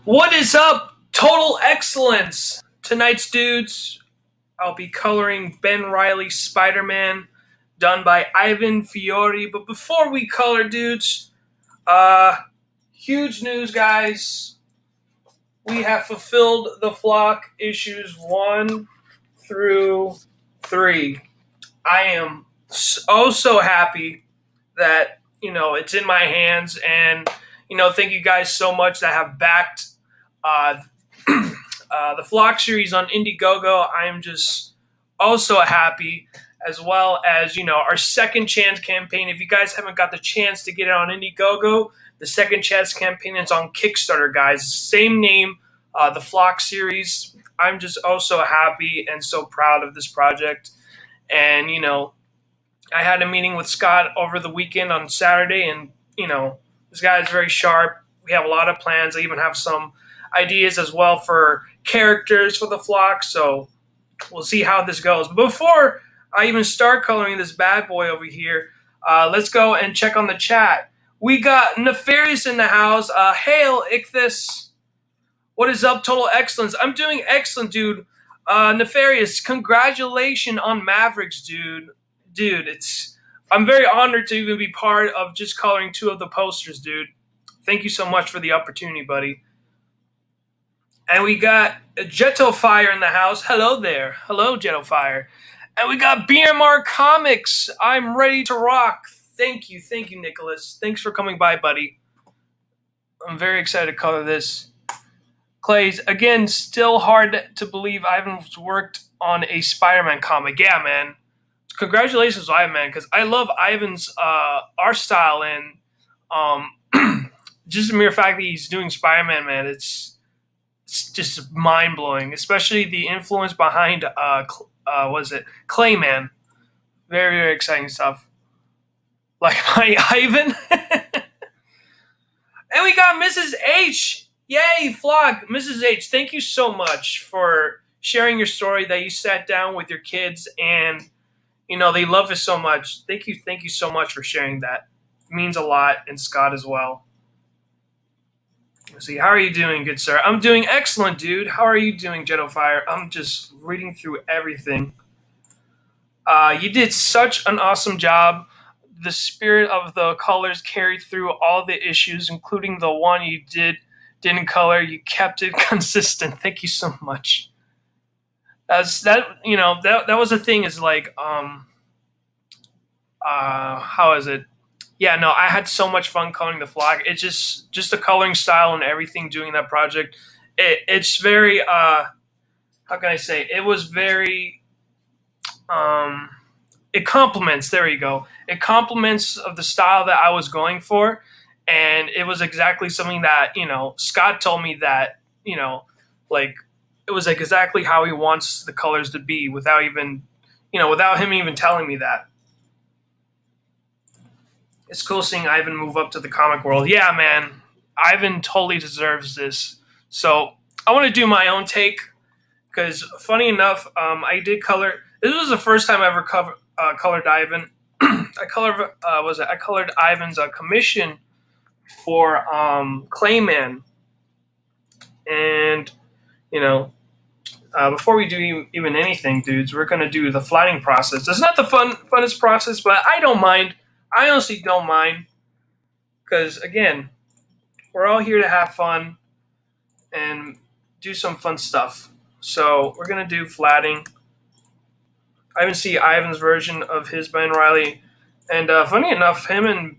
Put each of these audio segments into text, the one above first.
What is up, Total Excellence? Tonight's dudes, I'll be coloring Ben Reilly's Spider-Man, done by Ivan Fiorelli. But before we color, dudes, huge news, guys. We have fulfilled the flock issues 1 through 3. I am so happy that, it's in my hands, and, thank you guys so much that have backed the Flock series on Indiegogo. I am just also happy, as well as our Second Chance campaign. If you guys haven't got the chance to get it on Indiegogo, the Second Chance campaign is on Kickstarter, guys. Same name, the Flock series. I'm just also happy and so proud of this project. And I had a meeting with Scott over the weekend on Saturday, and this guy is very sharp. We have a lot of plans. I even have some ideas as well for characters for the Flock, so we'll see how this goes. But before I even start coloring this bad boy over here, let's go and check on the chat. We got Nefarious in the house. Hail, Ichthus. What is up, Total Excellence? I'm doing excellent, dude. Nefarious, congratulations on Mavericks, dude. I'm very honored to even be part of just coloring 2 of the posters, dude. Thank you so much for the opportunity, buddy. And we got Jetto Fire in the house. Hello there. Hello, Jetto Fire. And we got BMR Comics. I'm ready to rock. Thank you, Nicholas. Thanks for coming by, buddy. I'm very excited to color this. Clays, again, still hard to believe Ivan's worked on a Spider-Man comic. Yeah, man. Congratulations, Ivan, man, because I love Ivan's art style, and just the mere fact that he's doing Spider-Man, man, it's just mind-blowing, especially the influence behind Clayman. Very, very exciting stuff. Like my Ivan. And we got Mrs. H. Yay, Flock. Mrs. H, thank you so much for sharing your story that you sat down with your kids and they love it so much. Thank you so much for sharing that. It means a lot, and Scott as well. Let's see, how are you doing, good sir? I'm doing excellent, dude. How are you doing, Jetto Fire? I'm just reading through everything. You did such an awesome job. The spirit of the colors carried through all the issues, including the one you didn't color. You kept it consistent. Thank you so much. That was the thing, is like how is it? Yeah, no, I had so much fun coloring the Flock. It's just the coloring style and everything doing that project. It's very how can I say? It was very it complements, there you go. It complements of the style that I was going for, and it was exactly something that, Scott told me that, like it was like exactly how he wants the colors to be without him even telling me that. It's cool seeing Ivan move up to the comic world. Yeah, man. Ivan totally deserves this. So I want to do my own take, because funny enough, I did color. This was the first time I ever colored Ivan. I colored Ivan's commission for Clayman. And, before we do even anything, dudes, we're going to do the flattening process. It's not the funnest process, but I don't mind. I honestly don't mind, because, again, we're all here to have fun and do some fun stuff. So we're going to do flatting. I even see Ivan's version of his Ben Reilly. And funny enough, him and,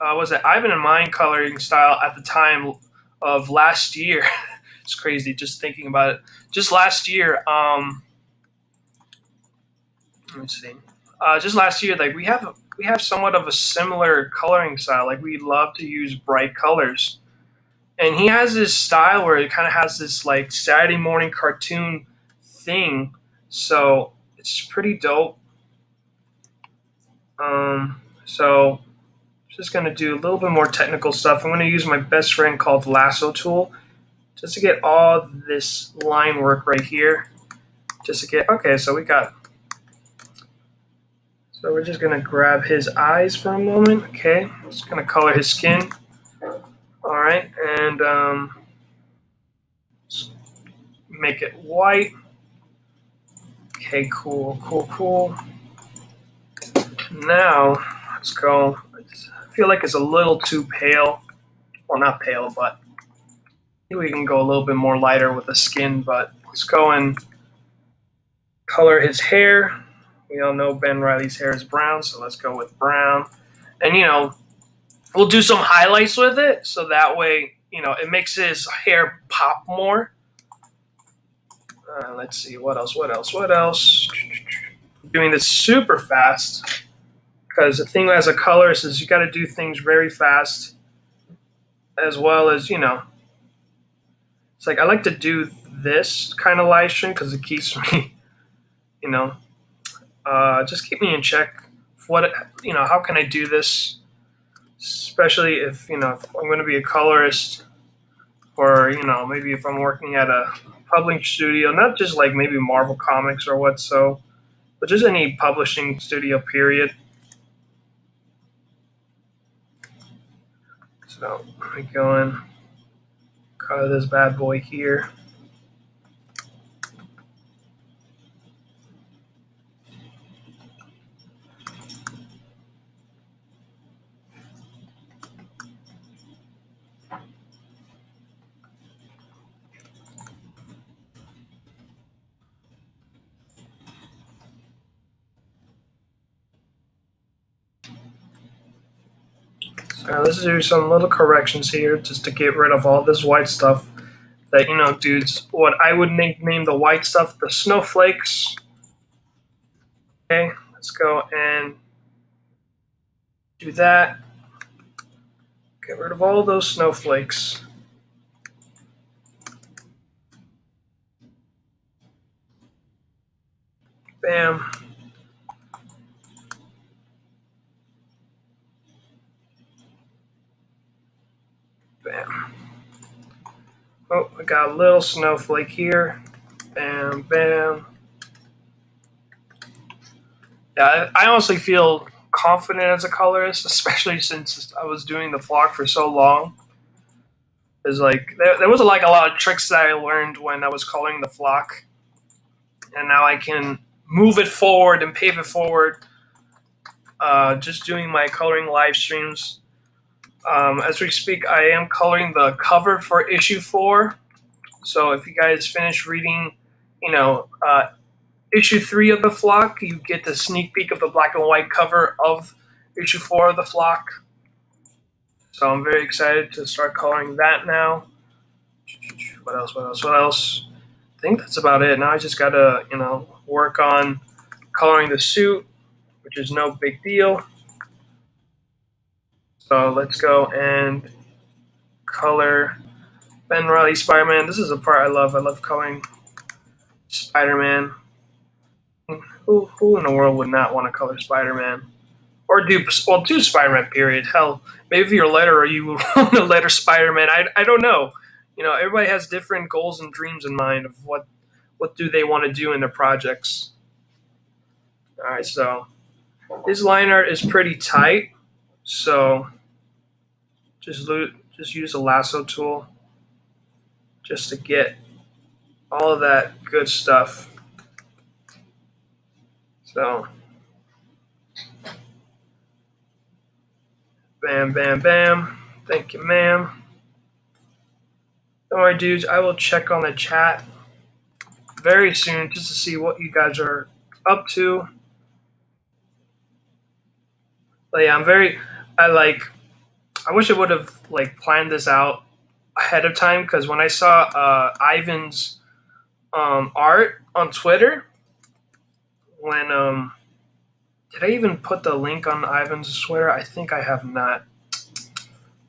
Ivan and mine coloring style at the time of last year. It's crazy just thinking about it. Just last year, let me see. Just last year, like we have somewhat of a similar coloring style. Like we love to use bright colors, and he has this style where it kind of has this like Saturday morning cartoon thing. So it's pretty dope. So just gonna do a little bit more technical stuff. I'm gonna use my best friend called Lasso tool, just to get all this line work right here. Okay, so so we're just gonna grab his eyes for a moment. Okay, just gonna color his skin. All right, and make it white. Okay, cool. Now, let's go. I feel like it's a little too pale. Well, not pale, but we can go a little bit more lighter with the skin. But let's go and color his hair. We all know Ben Reilly's hair is brown, so let's go with brown. And, we'll do some highlights with it, so that way, it makes his hair pop more. Let's see, what else? I'm doing this super fast, because the thing as a colorist is you got to do things very fast, as well as, it's like I like to do this kind of live stream because it keeps me, just keep me in check. How can I do this? Especially if, if I'm going to be a colorist, or, maybe if I'm working at a publishing studio, not just like maybe Marvel Comics or what, but just any publishing studio, period. So let me go and color this bad boy here. So let's do some little corrections here just to get rid of all this white stuff. That, dudes, what I would name the white stuff, the snowflakes. Okay, let's go and do that. Get rid of all those snowflakes. Bam. Bam. Oh, I got a little snowflake here. Bam, bam. Yeah, I honestly feel confident as a colorist, especially since I was doing the vlog for so long. There's like there was like a lot of tricks that I learned when I was coloring the flock, and now I can move it forward and pave it forward. Just doing my coloring live streams. As we speak, I am coloring the cover for issue 4. So if you guys finish reading, issue 3 of the flock, you get the sneak peek of the black and white cover of issue 4 of the flock. So I'm very excited to start coloring that now. What else? I think that's about it. Now I just gotta, work on coloring the suit, which is no big deal. So let's go and color Ben Reilly Spider-Man. This is a part I love. I love coloring Spider-Man. Who in the world would not want to color Spider-Man? Or do Spider-Man, period. Hell, maybe if you're a letterer, you want to letter Spider-Man. I don't know. Everybody has different goals and dreams in mind of what do they want to do in their projects. All right, so his line art is pretty tight. So just use a lasso tool just to get all of that good stuff. So bam, bam, bam. Thank you, ma'am. Don't worry, dudes. I will check on the chat very soon just to see what you guys are up to. But yeah, I wish I would have planned this out ahead of time, because when I saw Ivan's art on Twitter, when did I even put the link on Ivan's Twitter? I think I have not.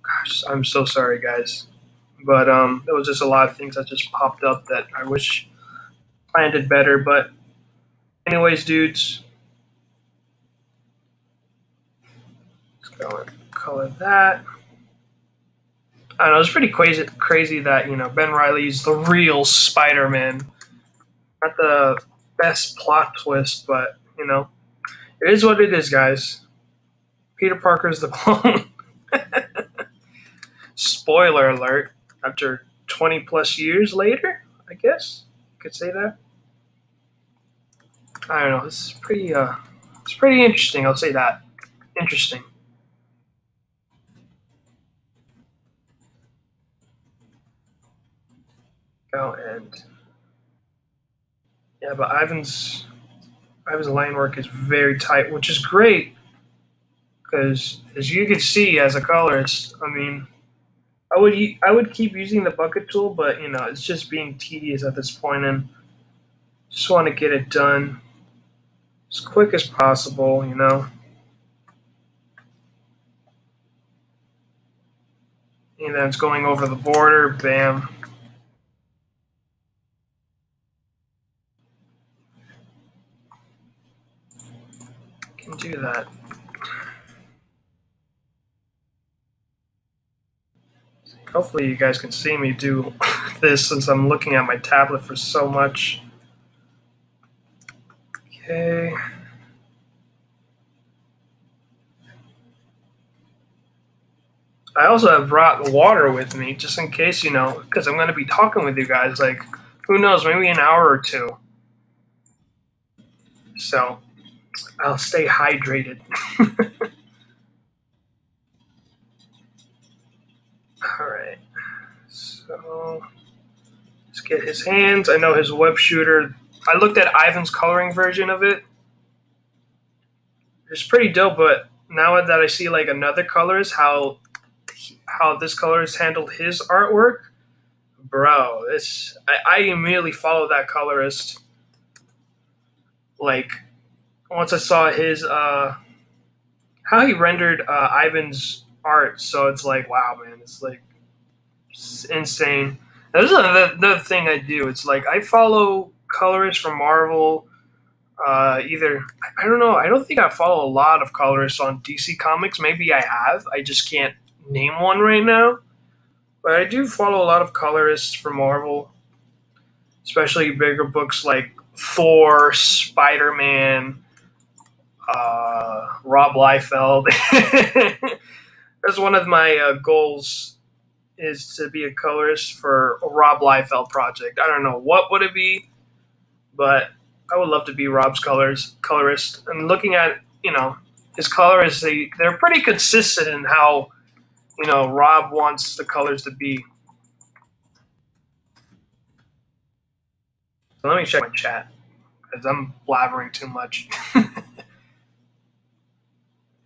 Gosh, I'm so sorry, guys. But there was just a lot of things that just popped up that I wish I planned it better. But anyways, dudes, let's go and color that. I don't know, it's pretty crazy that, Ben Reilly's the real Spider-Man. Not the best plot twist, but, it is what it is, guys. Peter Parker's the clone. Spoiler alert, after 20 plus years later, I guess. could say that. I don't know. It's pretty interesting. I'll say that. Interesting. Oh, and yeah, but Ivan's line work is very tight, which is great because as you can see as a colorist, I mean, I would keep using the bucket tool, but you know, it's just being tedious at this point, and just want to get it done as quick as possible. You know, and then it's going over the border. Bam. Can do that. Hopefully, you guys can see me do this since I'm looking at my tablet for so much. Okay. I also have brought water with me just in case, you know, because I'm going to be talking with you guys. Like, who knows, maybe an hour or two. So I'll stay hydrated. All right. So let's get his hands. I know his web shooter. I looked at Ivan's coloring version of it. It's pretty dope, but now that I see like another colorist, how this colorist handled his artwork, bro, I immediately followed that colorist. Like once I saw his how he rendered Ivan's art, so it's like wow, man, it's insane. This is another thing I do. It's like I follow colorists from Marvel. Either I don't know. I don't think I follow a lot of colorists on DC Comics. Maybe I have. I just can't name one right now. But I do follow a lot of colorists from Marvel, especially bigger books like Thor, Spider Man, Rob Liefeld. That's one of my goals is to be a colorist for a Rob Liefeld project. I don't know what would it be, but I would love to be Rob's colorist. And looking at his colors, they're pretty consistent in how Rob wants the colors to be. So let me check my chat because I'm blabbering too much. Let's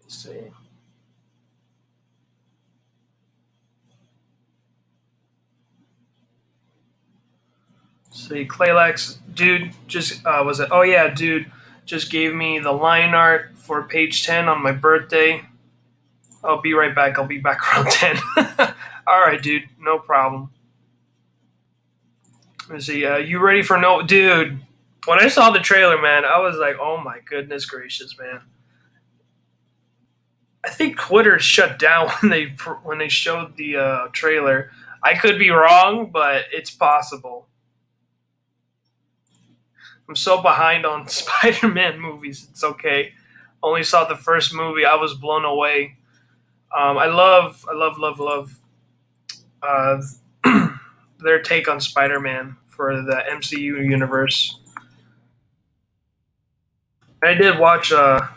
see. See, Claylax, dude, just was it? Oh yeah, dude, just gave me the line art for page 10 on my birthday. I'll be right back. I'll be back around 10. All right, dude, no problem. Let's see. You ready for no, dude? When I saw the trailer, man, I was like, oh my goodness gracious, man. I think Twitter shut down when they showed the trailer. I could be wrong, but it's possible. I'm so behind on Spider-Man movies. It's okay. Only saw the first movie. I was blown away. I love uh, their take on Spider-Man for the MCU universe. I did watch. Oh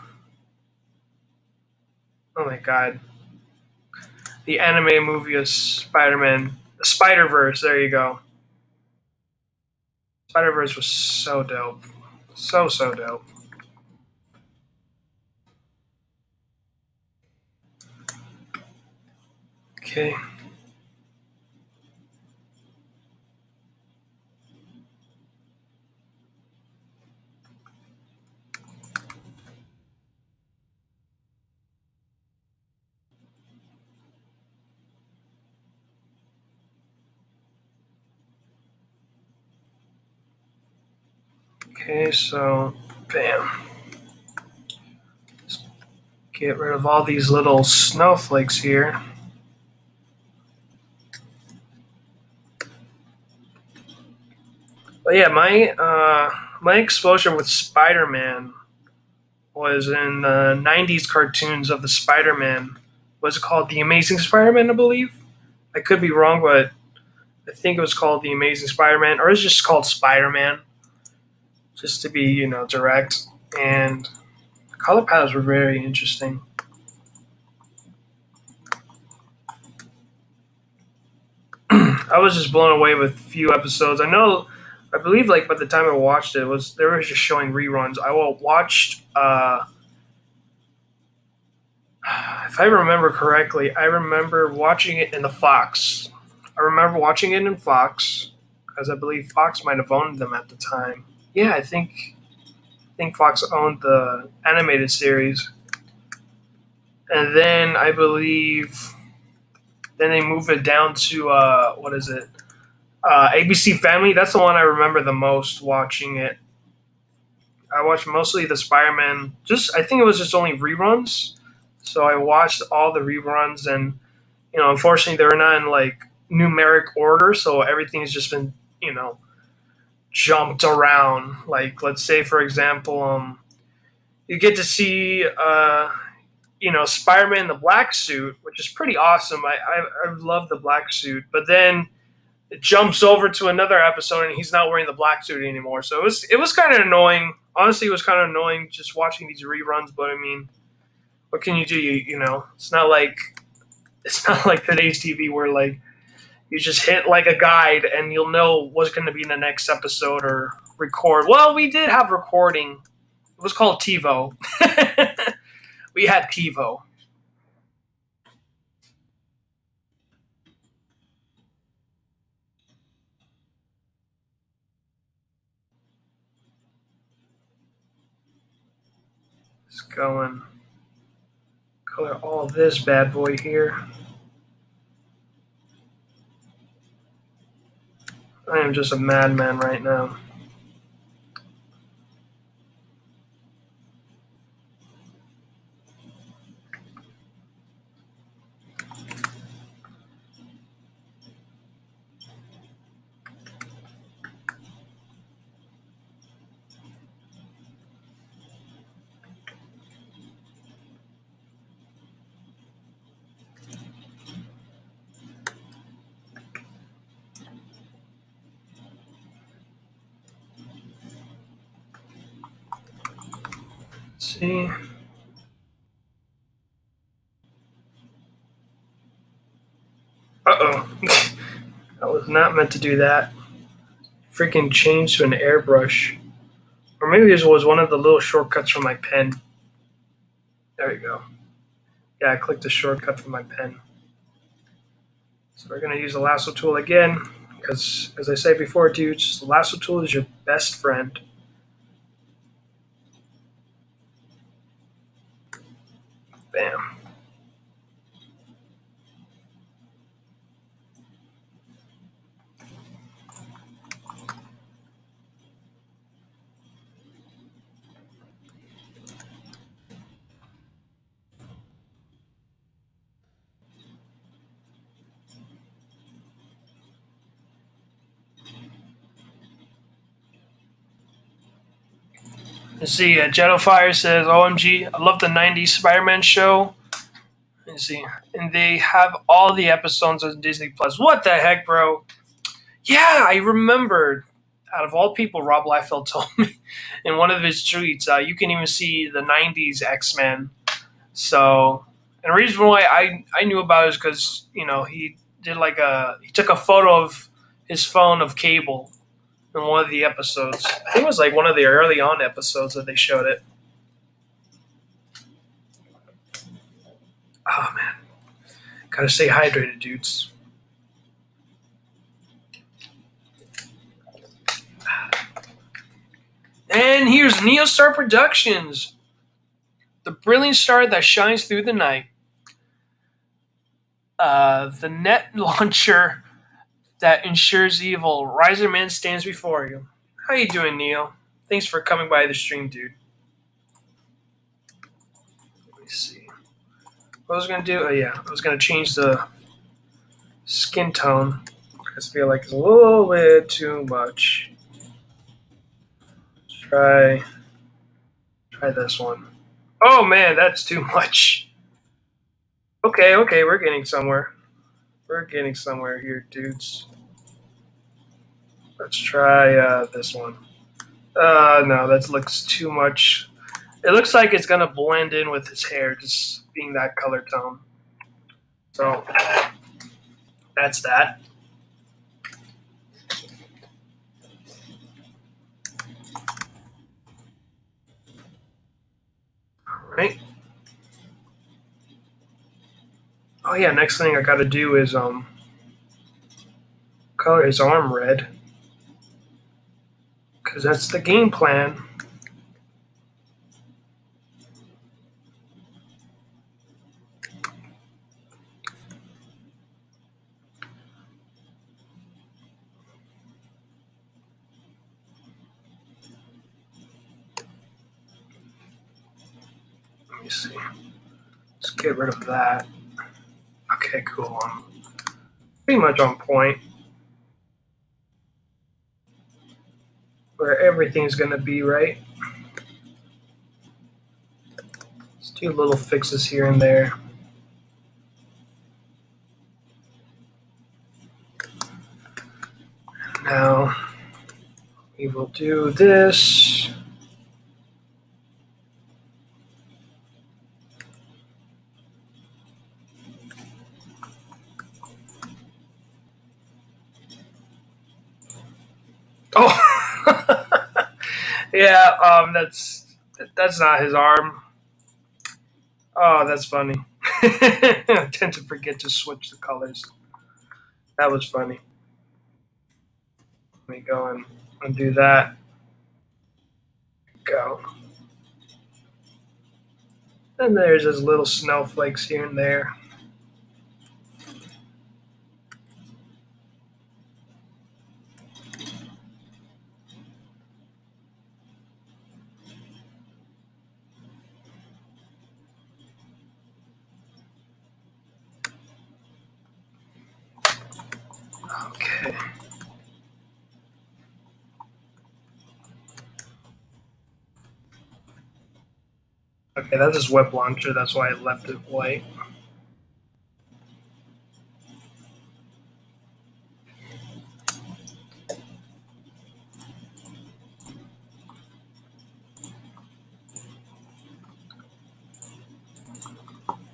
my god, the anime movie of Spider-Man, the Spider-Verse. There you go. Spider-Verse was so dope, so dope. Okay. Okay, so bam. Let's get rid of all these little snowflakes here. But yeah, my exposure with Spider-Man was in the '90s cartoons of the Spider-Man. Was it called The Amazing Spider-Man? I believe. I could be wrong, but I think it was called The Amazing Spider-Man, or it's just called Spider-Man, just to be direct. And the color palettes were very interesting. I was just blown away with a few episodes. I believe like by the time I watched it, they were just showing reruns. I watched, if I remember correctly, I remember watching it in the Fox. I remember watching it in Fox, because I believe Fox might have owned them at the time. Yeah, I think Fox owned the animated series, and then I believe then they moved it down to what is it? ABC Family. That's the one I remember the most watching it. I watched mostly the Spider-Man. Just I think it was just only reruns, so I watched all the reruns, and unfortunately, they're not in like numeric order, so everything's just been jumped around. Like let's say, for example, you get to see Spider-Man in the black suit, which is pretty awesome. I love the black suit, but then it jumps over to another episode and he's not wearing the black suit anymore. So it was kind of annoying. Honestly, it was kind of annoying just watching these reruns. But I mean, what can you do? It's not like today's TV where like you just hit like a guide and you'll know what's going to be in the next episode or record. Well, we did have recording. It was called TiVo. We had TiVo. Let's go and color all this bad boy here. I am just a madman right now. Let's see. Uh-oh. I was not meant to do that. Freaking change to an airbrush. Or maybe this was one of the little shortcuts from my pen. There we go. Yeah, I clicked the shortcut from my pen. So we're going to use the lasso tool again, because as I said before, dudes, the lasso tool is your best friend. Bam. You see, Jetofire says, OMG, I love the 90s Spider-Man show. You see, and they have all the episodes on Disney Plus. What the heck, bro? Yeah, I remembered. Out of all people, Rob Liefeld told me in one of his tweets, you can even see the 90s X-Men. So, and the reason why I knew about it is because, he took a photo of his phone of Cable in one of the episodes. I think it was like one of the early on episodes that they showed it. Oh, man. Gotta stay hydrated, dudes. And here's Neostar Productions, the brilliant star that shines through the night. The net launcher that ensures evil. Riser Man stands before you. How you doing, Neo? Thanks for coming by the stream, dude. Let me see. What I was gonna do? Oh yeah, I was gonna change the skin tone. I feel like it's a little bit too much. Try this one. Oh man, that's too much. Okay, we're getting somewhere. We're getting somewhere here, dudes. Let's try this one. No, that looks too much. It looks like it's gonna blend in with his hair, just being that color tone. So that's that. Right. Oh yeah, next thing I gotta do is color his arm red. Cause that's the game plan. Let me see. Let's get rid of that. Okay, cool. I'm pretty much on point. Where everything's gonna be, right? Let's do little fixes here and there. Now we will do this. Oh, yeah. That's not his arm. Oh, that's funny. I tend to forget to switch the colors. That was funny. Let me go and undo that. Go. And there's just little snowflakes here and there. Okay. Okay, that's his web launcher. That's why I left it white.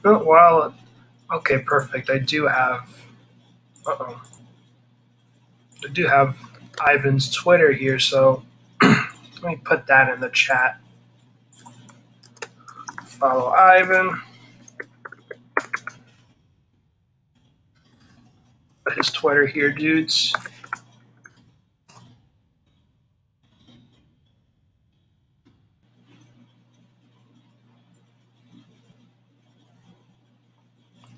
Oh, well, okay, perfect. I do have. Uh-oh. I do have Ivan's Twitter here, so let me put that in the chat. Follow Ivan. Put his Twitter here, dudes.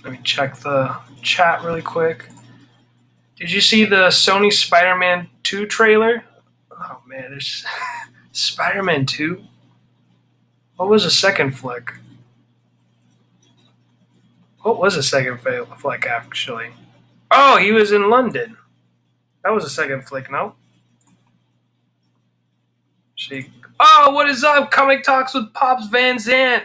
Let me check the chat really quick. Did you see the Sony Spider-Man 2 trailer? Oh man, there's Spider-Man 2? What was the second flick? What was the second flick actually? Oh, he was in London. That was a second flick, no? She. Oh, what is up? Comic Talks with Pops Van Zant.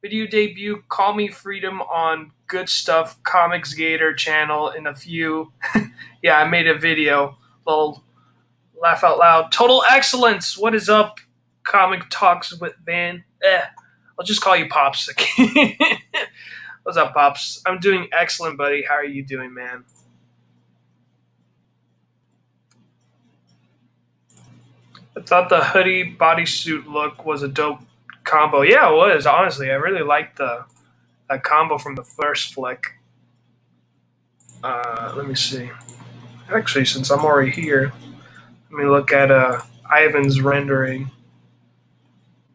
Video debut, Call Me Freedom on Good Stuff Comics Gator channel in a few. Yeah, I made a video. Little laugh out loud. Total excellence. What is up? Comic Talks with Van. I'll just call you Pops. What's up, Pops? I'm doing excellent, buddy. How are you doing, man? I thought the hoodie bodysuit look was a dope combo. Yeah, it was. Honestly, I really liked that combo from the first flick. Let me see. Actually, since I'm already here, let me look at Ivan's rendering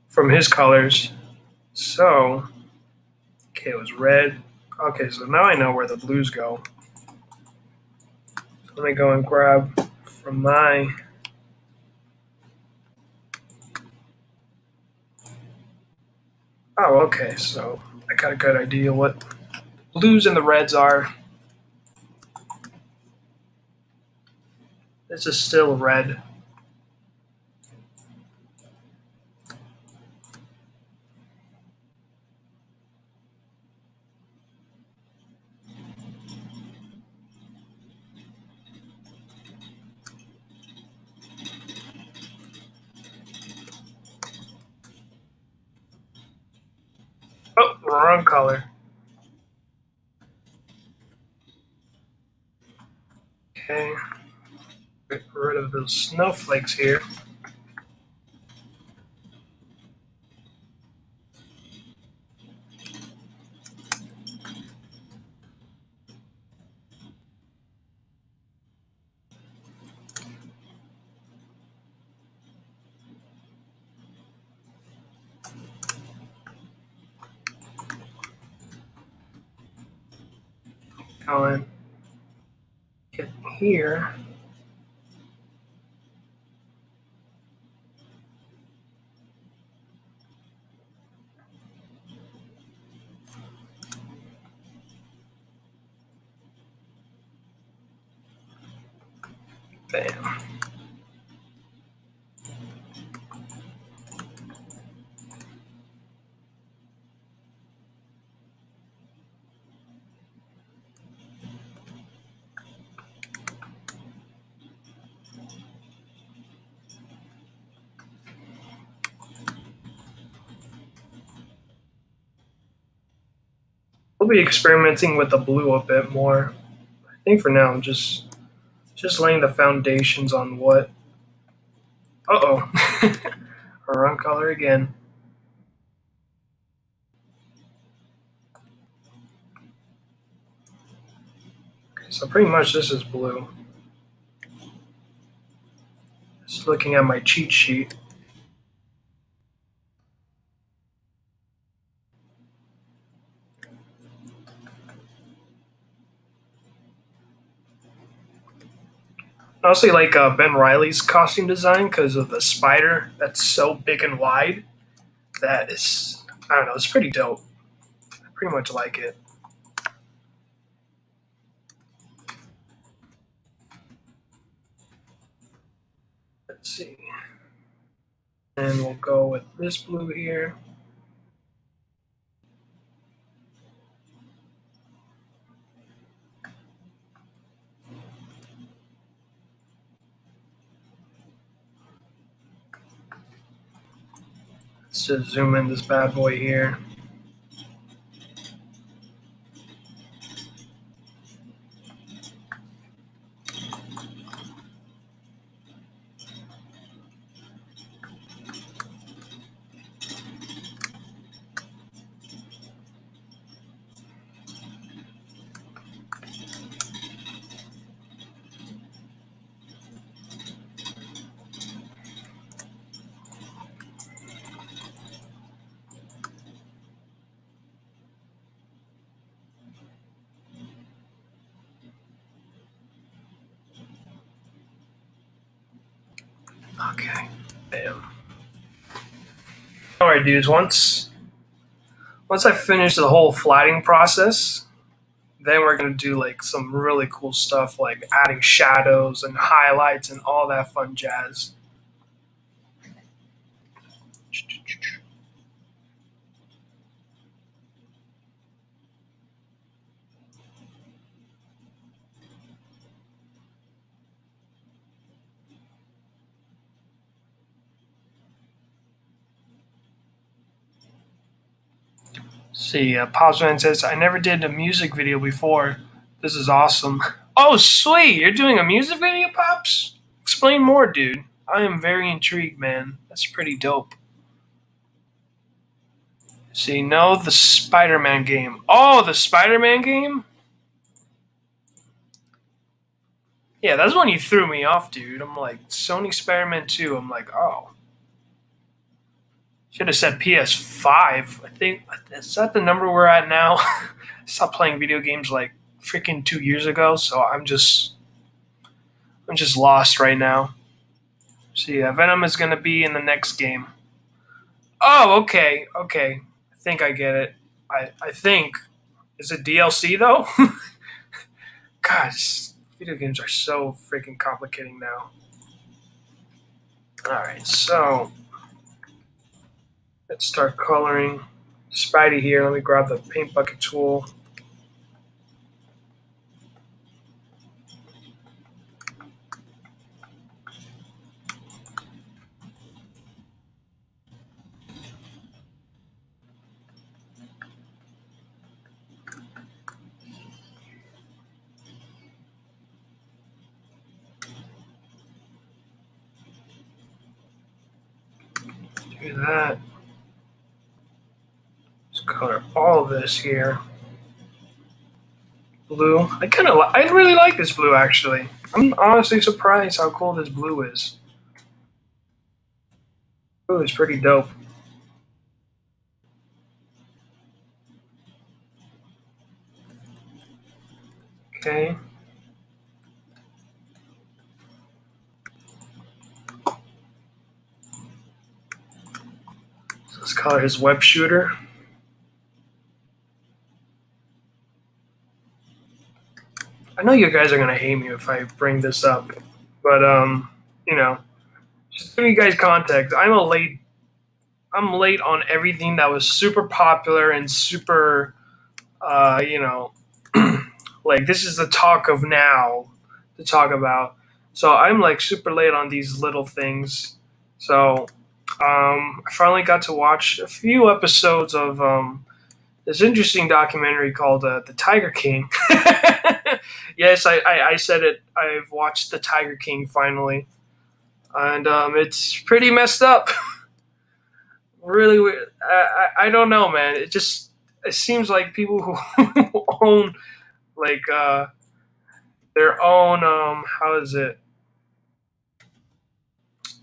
from his colors. So, okay, it was red. Okay, so now I know where the blues go. So let me go and grab from my. Oh, okay, so I got a good idea what blues and the reds are. This is still red. wrong color. Okay. Get rid of those snowflakes here. Go and get here. Bam. We'll be experimenting with the blue a bit more. I think for now I'm just laying the foundations on what. Uh-oh. Wrong color again. So pretty much this is blue. Just looking at my cheat sheet. I also like Ben Reilly's costume design because of the spider that's so big and wide. That is, I don't know, it's pretty dope. I pretty much like it. Let's see. And we'll go with this blue here. Let's just zoom in this bad boy here. Okay. Bam. Alright dudes, once I finish the whole flatting process, then we're gonna do like some really cool stuff like adding shadows and highlights and all that fun jazz. See, Popsman says, I never did a music video before. This is awesome. Oh, sweet! You're doing a music video, Pops? Explain more, dude. I am very intrigued, man. That's pretty dope. See, no, the Spider Man game. Oh, the Spider Man game? Yeah, that's when you threw me off, dude. I'm like, Sony Spider Man 2. I'm like, oh. Should have said PS5. I think, is that the number we're at now? I stopped playing video games like freaking 2 years ago, so I'm just lost right now. So yeah, Venom is gonna be in the next game. Oh, okay. I think I get it. I think. Is it DLC though? Gosh, video games are so freaking complicating now. Alright, so let's start coloring. Spidey here. Let me grab the paint bucket tool. Look at that. Let's color all this here. Blue. I really like this blue actually. I'm honestly surprised how cool this blue is. Blue is pretty dope. Okay. So let's color his web shooter. I know you guys are gonna hate me if I bring this up, but you know, just to give you guys context, I'm late on everything that was super popular and super you know, like this is the talk of now to talk about. So I'm like super late on these little things. So I finally got to watch a few episodes of this interesting documentary called The Tiger King. Yes, I said it. I've watched The Tiger King finally, and it's pretty messed up. Really weird. I don't know, man. It seems like people who own like their own how is it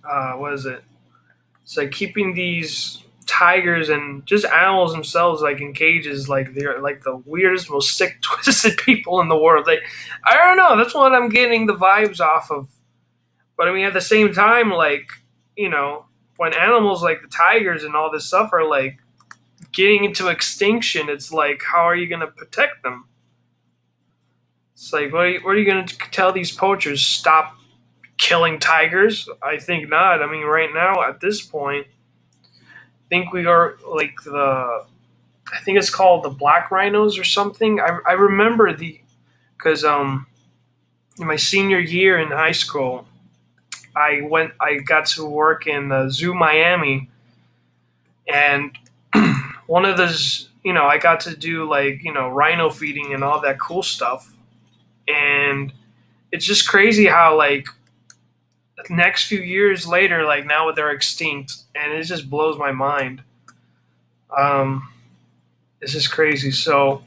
what is it? It's like keeping these tigers and just animals themselves like in cages, like they're like the weirdest, most sick, twisted people in the world. Like I don't know, that's what I'm getting the vibes off of. But I mean, at the same time, like you know, when animals like the tigers and all this stuff are like getting into extinction, it's like how are you going to protect them? It's like what are you going to tell these poachers? Stop killing tigers? I think not. I mean, right now at this point, I think we are like I think it's called the black rhinos or something. I remember because in my senior year in high school, I got to work in Zoo Miami, and one of those I got to do like rhino feeding and all that cool stuff, and it's just crazy how like the next few years later, like now they're extinct, and it just blows my mind. Um, it's just crazy. So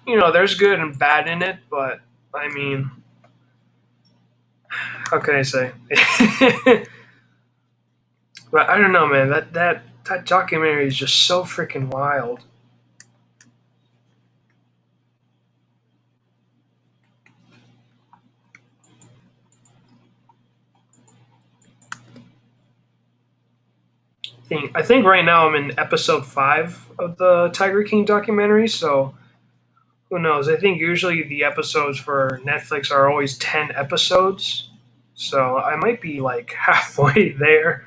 there's good and bad in it, but I mean, how can I say? But I don't know, man. That documentary is just so freaking wild. I think right now I'm in episode 5 of the Tiger King documentary. So who knows? I think usually the episodes for Netflix are always 10 episodes. So I might be like halfway there.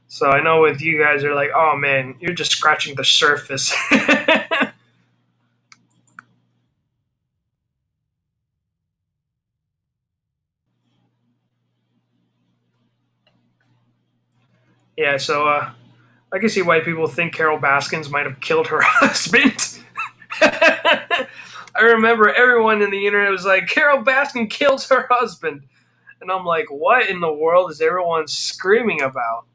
So I know with you guys are like, oh man, you're just scratching the surface. Yeah, so I can see why people think Carol Baskins might have killed her husband. I remember everyone in the internet was like, Carol Baskin kills her husband. And I'm like, what in the world is everyone screaming about?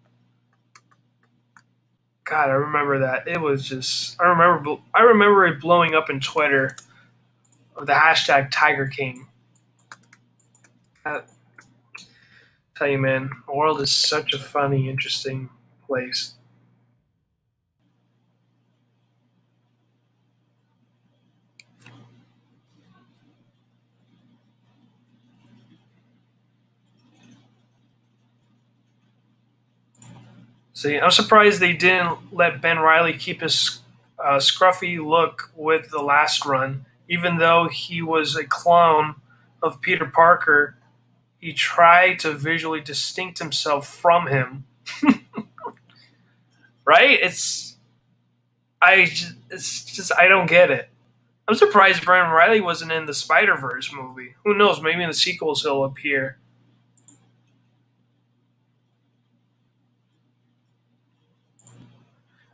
God, I remember that. It was just I remember it blowing up in Twitter of the hashtag Tiger King. I tell you, man, the world is such a funny, interesting place. See, I'm surprised they didn't let Ben Reilly keep his scruffy look with the last run, even though he was a clone of Peter Parker. He tried to visually distinct himself from him. Right? It's just I don't get it. I'm surprised Brian Riley wasn't in the Spider Verse movie. Who knows? Maybe in the sequels he'll appear.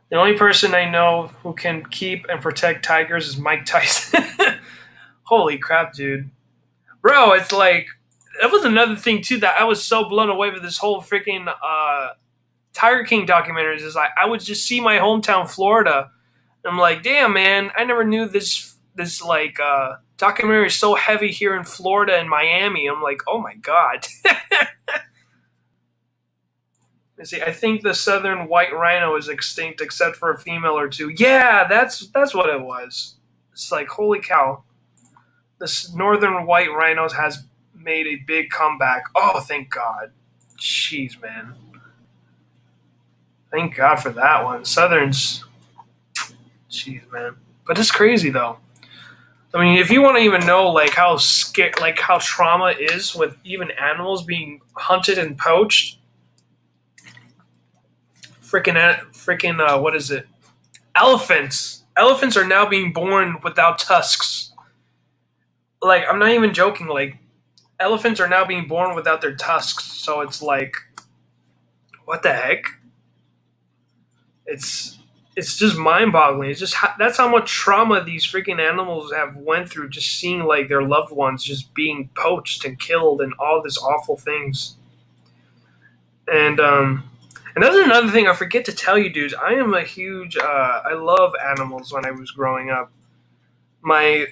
The only person I know who can keep and protect tigers is Mike Tyson. Holy crap, dude. Bro, it's like that was another thing too that I was so blown away with this whole freaking Tiger King documentaries is I would just see my hometown Florida. And I'm like, damn man, I never knew this like documentary is so heavy here in Florida and Miami. I'm like, oh my god. See, I think the southern white rhino is extinct except for a female or two. Yeah, that's what it was. It's like holy cow. This northern white rhinos has made a big comeback. Oh, thank God. Jeez, man. Thank God for that one. Southerns, jeez, man. But it's crazy though. I mean, if you want to even know like how like how trauma is with even animals being hunted and poached, what is it? Elephants. Elephants are now being born without tusks. Like I'm not even joking. Like elephants are now being born without their tusks. So it's like, what the heck? It's just mind-boggling. It's just that's how much trauma these freaking animals have went through, just seeing like their loved ones just being poached and killed and all these awful things. And that's another thing I forget to tell you, dudes. I am a huge. I love animals. When I was growing up, my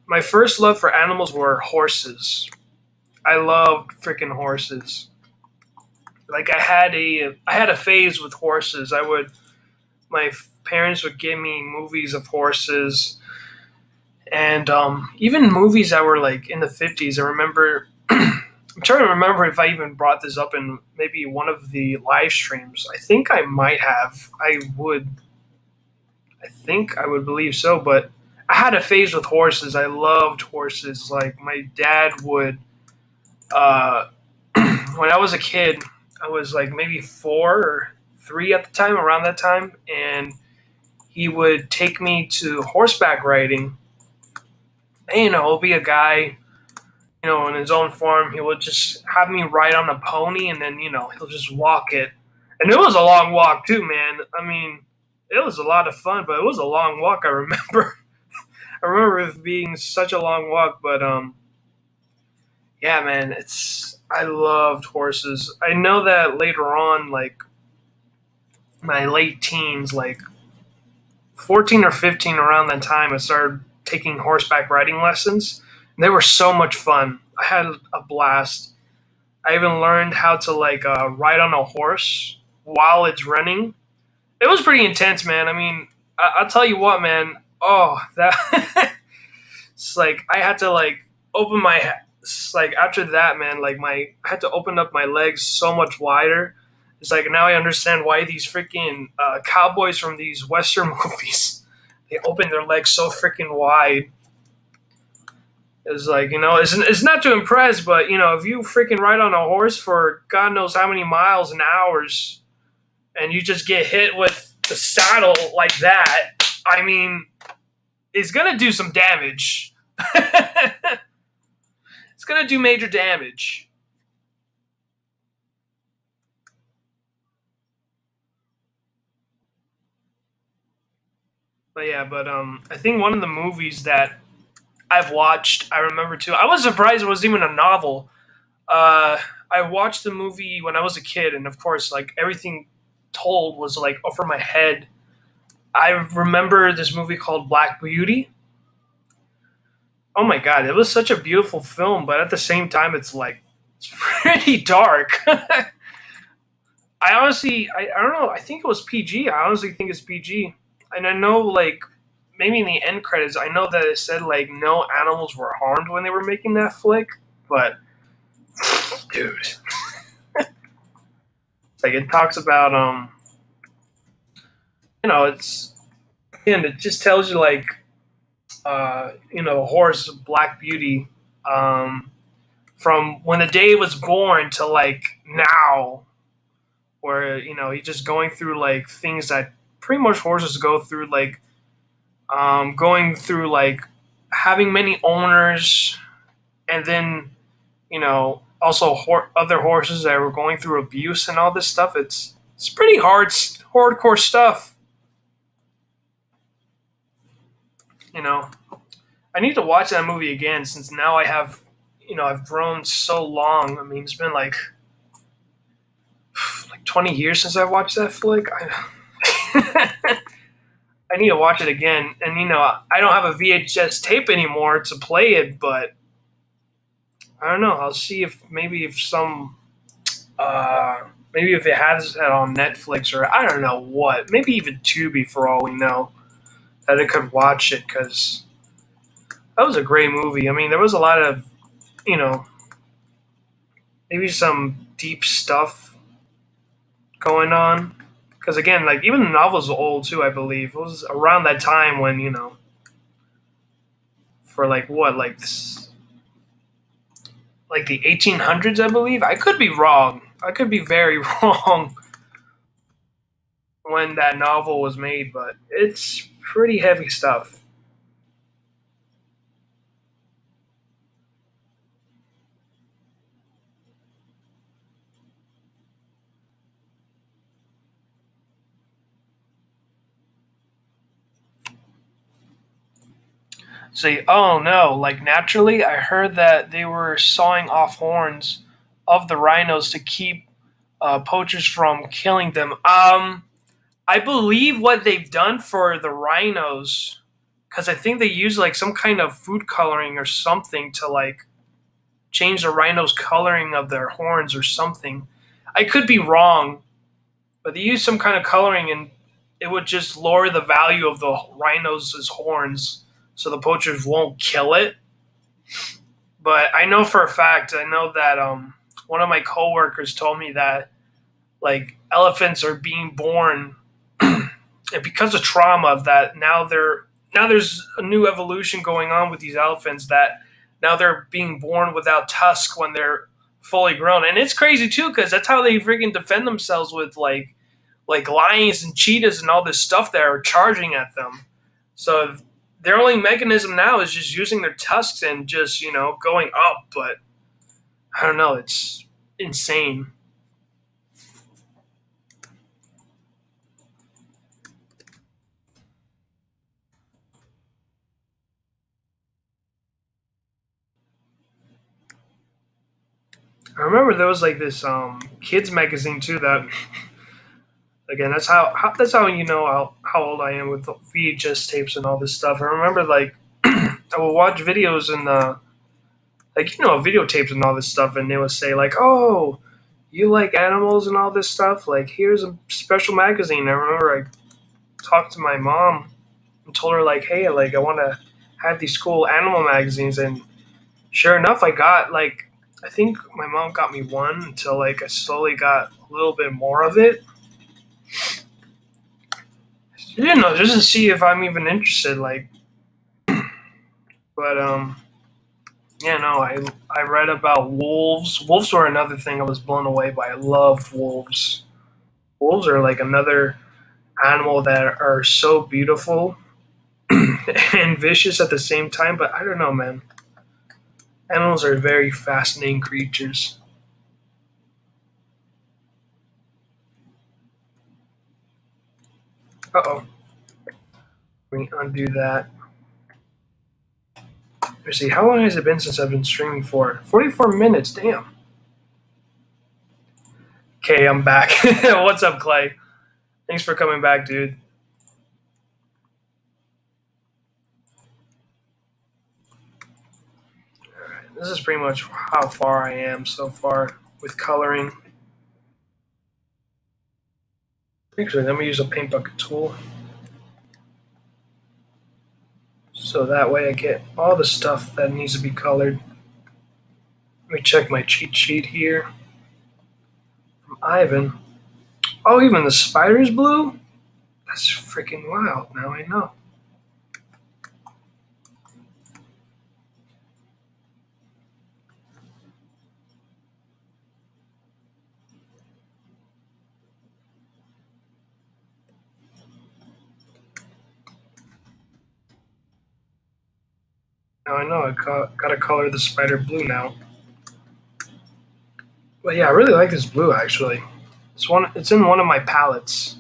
my first love for animals were horses. I loved freaking horses. Like I had a phase with horses. My parents would give me movies of horses, and even movies that were like in the 50s. I remember. I'm trying to remember if I even brought this up in maybe one of the live streams. I think I might have. I think I would believe so, but I had a phase with horses. I loved horses. Like my dad would, uh, when I was a kid, I was like maybe 4 or 3 at the time, around that time, and he would take me to horseback riding. And, he'll be a guy, in his own farm. He would just have me ride on a pony, and then, he'll just walk it. And it was a long walk too, man. I mean, it was a lot of fun, but it was a long walk. I remember. I remember it being such a long walk, but yeah, man, I loved horses. I know that later on, like my late teens, like 14 or 15, around that time, I started taking horseback riding lessons. And they were so much fun. I had a blast. I even learned how to like ride on a horse while it's running. It was pretty intense, man. I mean, I'll tell you what, man. Oh, that it's like I had to like open my. It's like after that, man. Like I had to open up my legs so much wider. It's like now I understand why these freaking cowboys from these Western movies they open their legs so freaking wide. It's like it's not to impress, but if you freaking ride on a horse for God knows how many miles and hours, and you just get hit with the saddle like that, I mean, it's gonna do some damage. It's gonna do major damage. But yeah, I think one of the movies that I've watched, I remember too. I was surprised it was even a novel. I watched the movie when I was a kid, and of course, like everything told was like over my head. I remember this movie called Black Beauty. Oh my god, it was such a beautiful film, but at the same time, it's pretty dark. I don't know. I think it was PG. I honestly think it's PG, and I know like maybe in the end credits, I know that it said like no animals were harmed when they were making that flick, but dude, like it talks about it's and it just tells you like the horse Black Beauty from when the day was born to like now, where he's just going through like things that pretty much horses go through, like going through like having many owners, and then also other horses that were going through abuse and all this stuff. It's pretty hardcore stuff. I need to watch that movie again since now I have I've grown so long. I mean, it's been like 20 years since I watched that flick. I need to watch it again. And I don't have a VHS tape anymore to play it, but I don't know. I'll see if maybe if some maybe if it has it on Netflix or I don't know what. Maybe even Tubi for all we know that I could watch it because that was a great movie. I mean, there was a lot of you know maybe some deep stuff going on. Because again, like even the novel's old too. I believe it was around that time when for like what like the 1800s, I believe. I could be wrong. I could be very wrong when that novel was made, but it's pretty heavy stuff. Say, oh no, like naturally, I heard that they were sawing off horns of the rhinos to keep poachers from killing them. I believe what they've done for the rhinos, because I think they use like some kind of food coloring or something to like change the rhinos' coloring of their horns or something. I could be wrong, but they use some kind of coloring and it would just lower the value of the rhino's horns so the poachers won't kill it. But I know for a fact, I know that one of my coworkers told me that like elephants are being born and because of trauma that now there's a new evolution going on with these elephants that now they're being born without tusk when they're fully grown. And it's crazy too because that's how they freaking defend themselves with like lions and cheetahs and all this stuff that are charging at them. So their only mechanism now is just using their tusks and just going up. But I don't know, it's insane. I remember there was like this kids magazine too that again that's how how old I am with VHS tapes and all this stuff. I remember like I would watch videos and like videotapes and all this stuff, and they would say like, "Oh, you like animals and all this stuff? Like here's a special magazine." I remember I talked to my mom and told her like, "Hey, like I want to have these cool animal magazines," and sure enough, I got like I think my mom got me one until like I slowly got a little bit more of it. Just to see if I'm even interested. Like, but yeah, no, I read about wolves. Wolves were another thing I was blown away by. I loved wolves. Wolves are like another animal that are so beautiful and vicious at the same time. But I don't know, man. Animals are very fascinating creatures. Uh oh. Let me undo that. Let's see. How long has it been since I've been streaming for? 44 minutes. Damn. Okay, I'm back. What's up, Clay? Thanks for coming back, dude. This is pretty much how far I am so far with coloring. Actually, let me use a paint bucket tool. So that way I get all the stuff that needs to be colored. Let me check my cheat sheet here from Ivan. Oh, even the spider's blue? That's freaking wild. Now I know. Now I know I gotta color the spider blue now. But yeah, I really like this blue actually. It's in one of my palettes.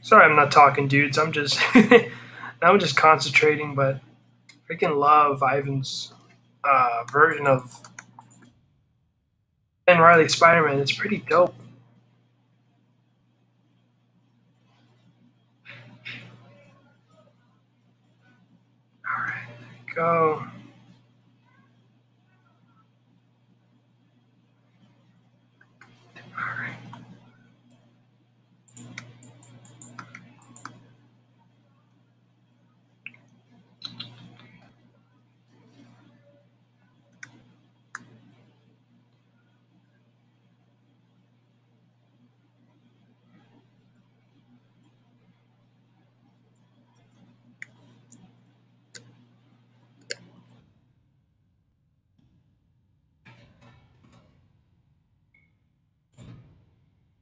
Sorry, I'm not talking, dudes. I'm just I'm just concentrating, but freaking love Ivan's version of Ben Riley Spider-Man. It's pretty dope. All right, go. All right.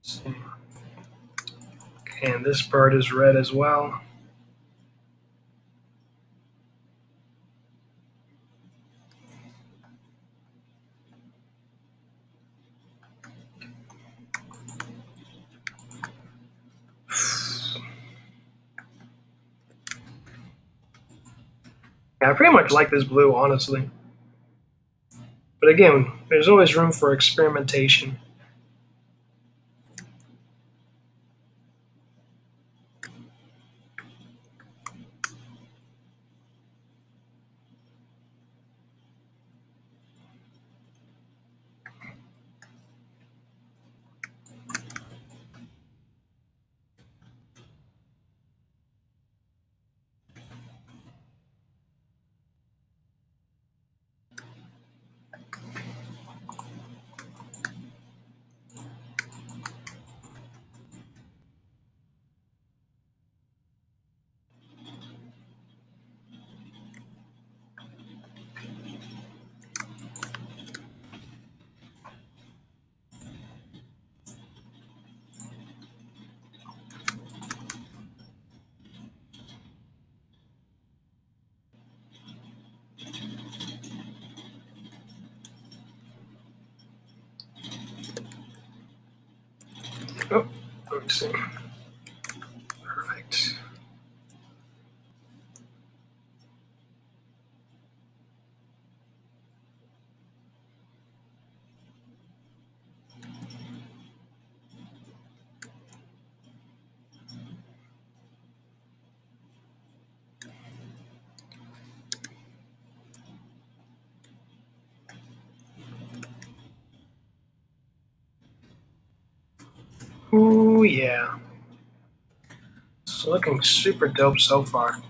Let's see. Okay, and this bird is red as well. Yeah, I pretty much like this blue, honestly. But again, there's always room for experimentation. Oh, let me see. Perfect. Ooh, yeah. It's looking super dope so far.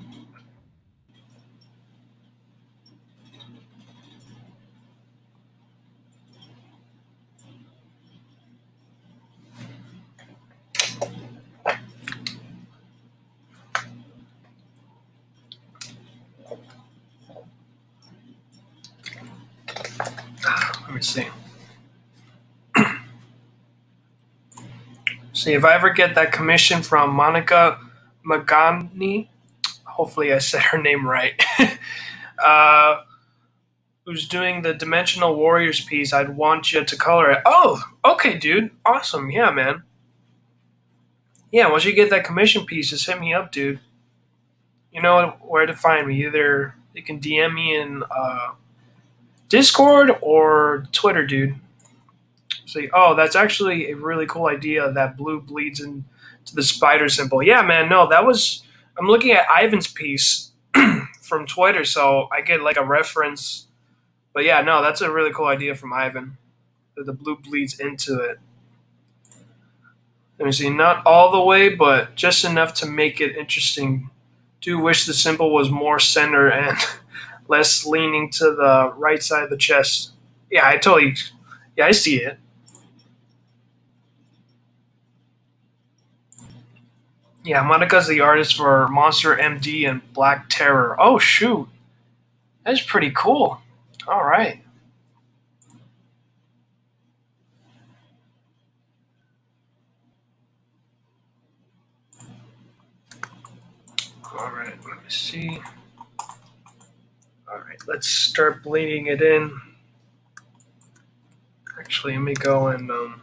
Let me see. See, if I ever get that commission from Monica Magani, hopefully I said her name right, uh, who's doing the Dimensional Warriors piece, I'd want you to color it. Oh, okay, dude. Awesome. Yeah, man. Yeah, once you get that commission piece, just hit me up, dude. You know where to find me. Either you can DM me in Discord or Twitter, dude. So, oh, that's actually a really cool idea. That blue bleeds into the spider symbol. Yeah, man. No, that was. I'm looking at Ivan's piece from Twitter, so I get like a reference. But yeah, no, that's a really cool idea from Ivan. That the blue bleeds into it. Let me see. Not all the way, but just enough to make it interesting. Do wish the symbol was more center and less leaning to the right side of the chest. Yeah, I totally. Yeah, I see it. Yeah, Monica's the artist for Monster MD and Black Terror. Oh shoot, that's pretty cool. All right, all right. Let me see. All right, let's start bleeding it in. Actually, let me go and do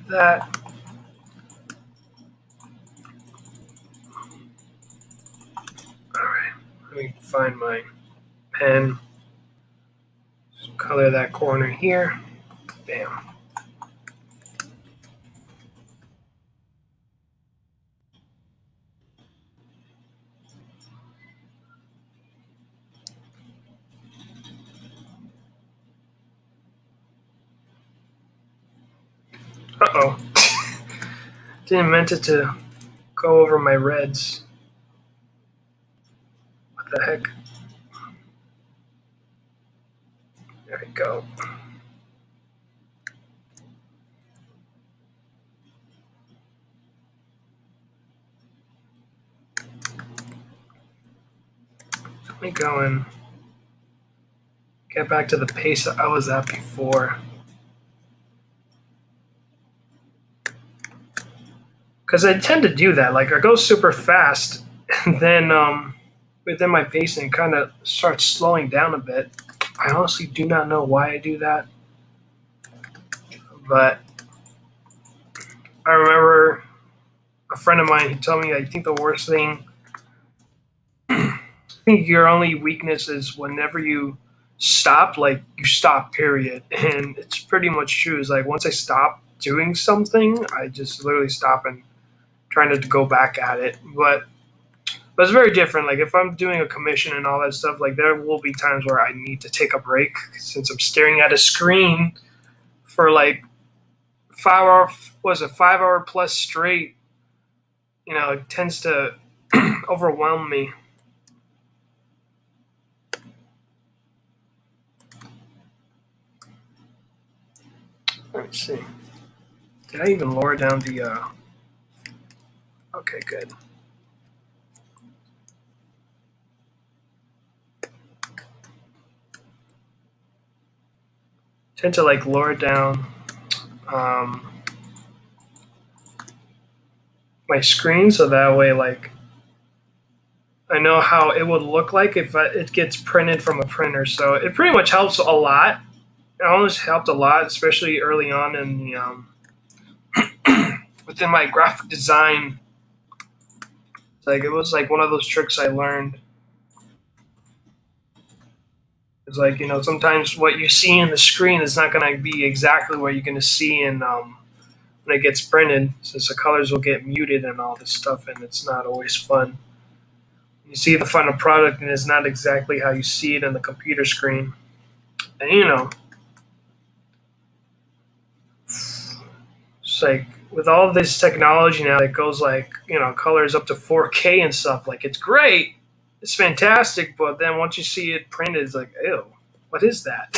that. Alright, let me find my pen. Just color that corner here. Bam. Uh-oh. Didn't meant it to go over my reds. What the heck? There we go. Let me go and get back to the pace I was at before. Because I tend to do that. Like, I go super fast, and then within my pacing, kind of starts slowing down a bit. I honestly do not know why I do that. But I remember a friend of mine, he told me, I think the worst thing, I think your only weakness is whenever you stop, like, you stop, period. And it's pretty much true. It's like, once I stop doing something, I just literally stop and trying to go back at it. But it's very different. Like if I'm doing a commission and all that stuff, like there will be times where I need to take a break since I'm staring at a screen for like 5 hour, was it 5 hour plus straight? You know, it tends to overwhelm me. Let me see. Did I even lower down the? Okay, good. Tend to like lower down um, my screen so that way like I know how it would look like if it gets printed from a printer. So it pretty much helps a lot. It always helped a lot, especially early on in the within my graphic design. Like it was like one of those tricks I learned. It's like sometimes what you see in the screen is not going to be exactly what you're going to see in when it gets printed, since the colors will get muted and all this stuff, and it's not always fun. You see the final product, and it's not exactly how you see it on the computer screen. And it's like with all of this technology now that goes like colors up to 4K and stuff, like it's great, it's fantastic, but then once you see it printed, it's like, ew, what is that?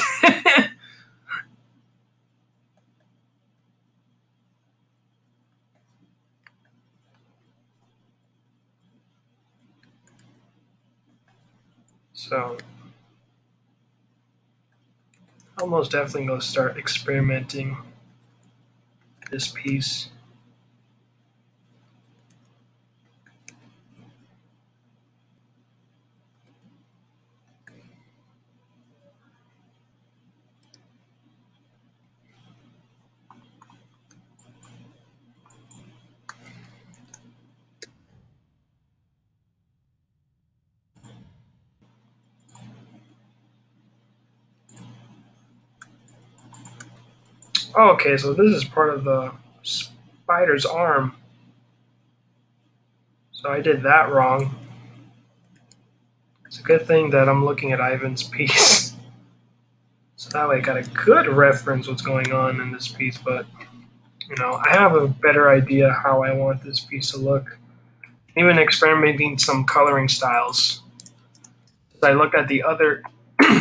So I'll most definitely go start experimenting this piece. Oh, okay, so this is part of the spider's arm. So I did that wrong. It's a good thing that I'm looking at Ivan's piece. So that way I got a good reference what's going on in this piece, but I have a better idea how I want this piece to look. Even experimenting some coloring styles. I looked at the other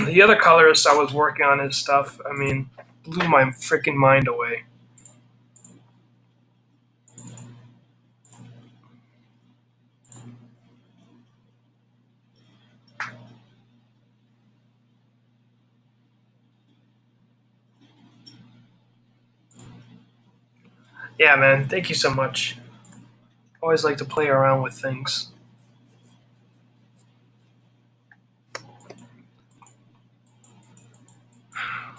the other colorist I was working on his stuff, I mean, blew my freaking mind away. Yeah, man, thank you so much. Always like to play around with things.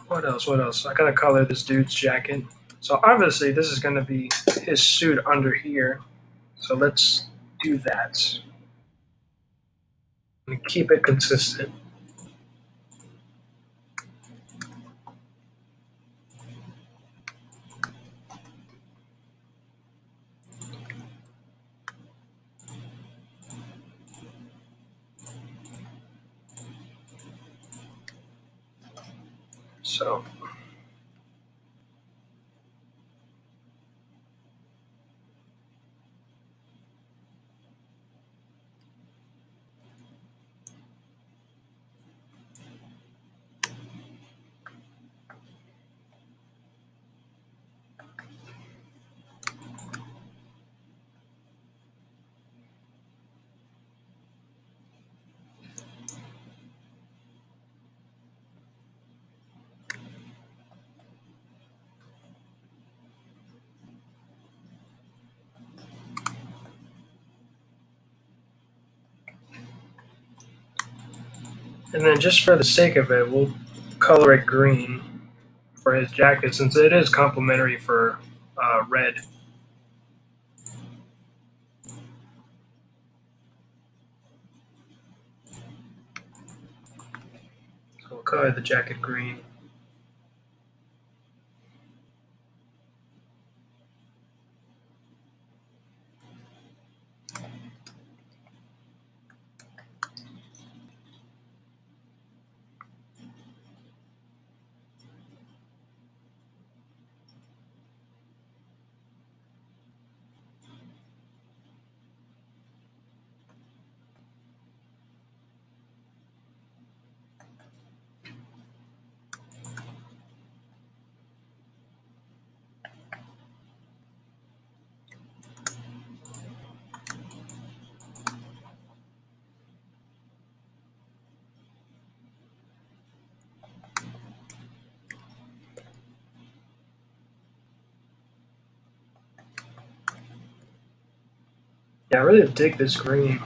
What else? What else? I gotta color this dude's jacket. So obviously this is going to be his suit under here. So let's do that and keep it consistent. So and then just for the sake of it, we'll color it green for his jacket since it is complementary for red. So we'll color the jacket green. Yeah, I really dig this green.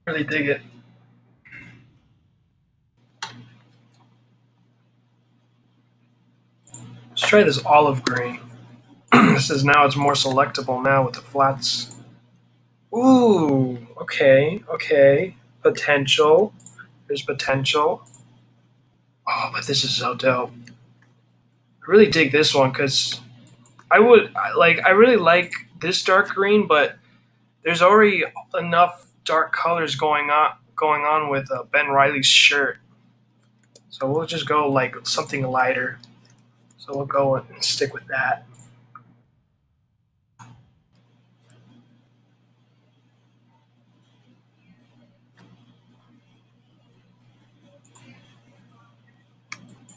Really dig it. Let's try this olive green. This is now, it's more selectable now with the flats. Ooh, okay, okay. Potential. There's potential. Oh, but this is so dope. I really dig this one because I really like this dark green, but there's already enough dark colors going on with Ben Reilly's shirt. So we'll just go like something lighter. So we'll go and stick with that.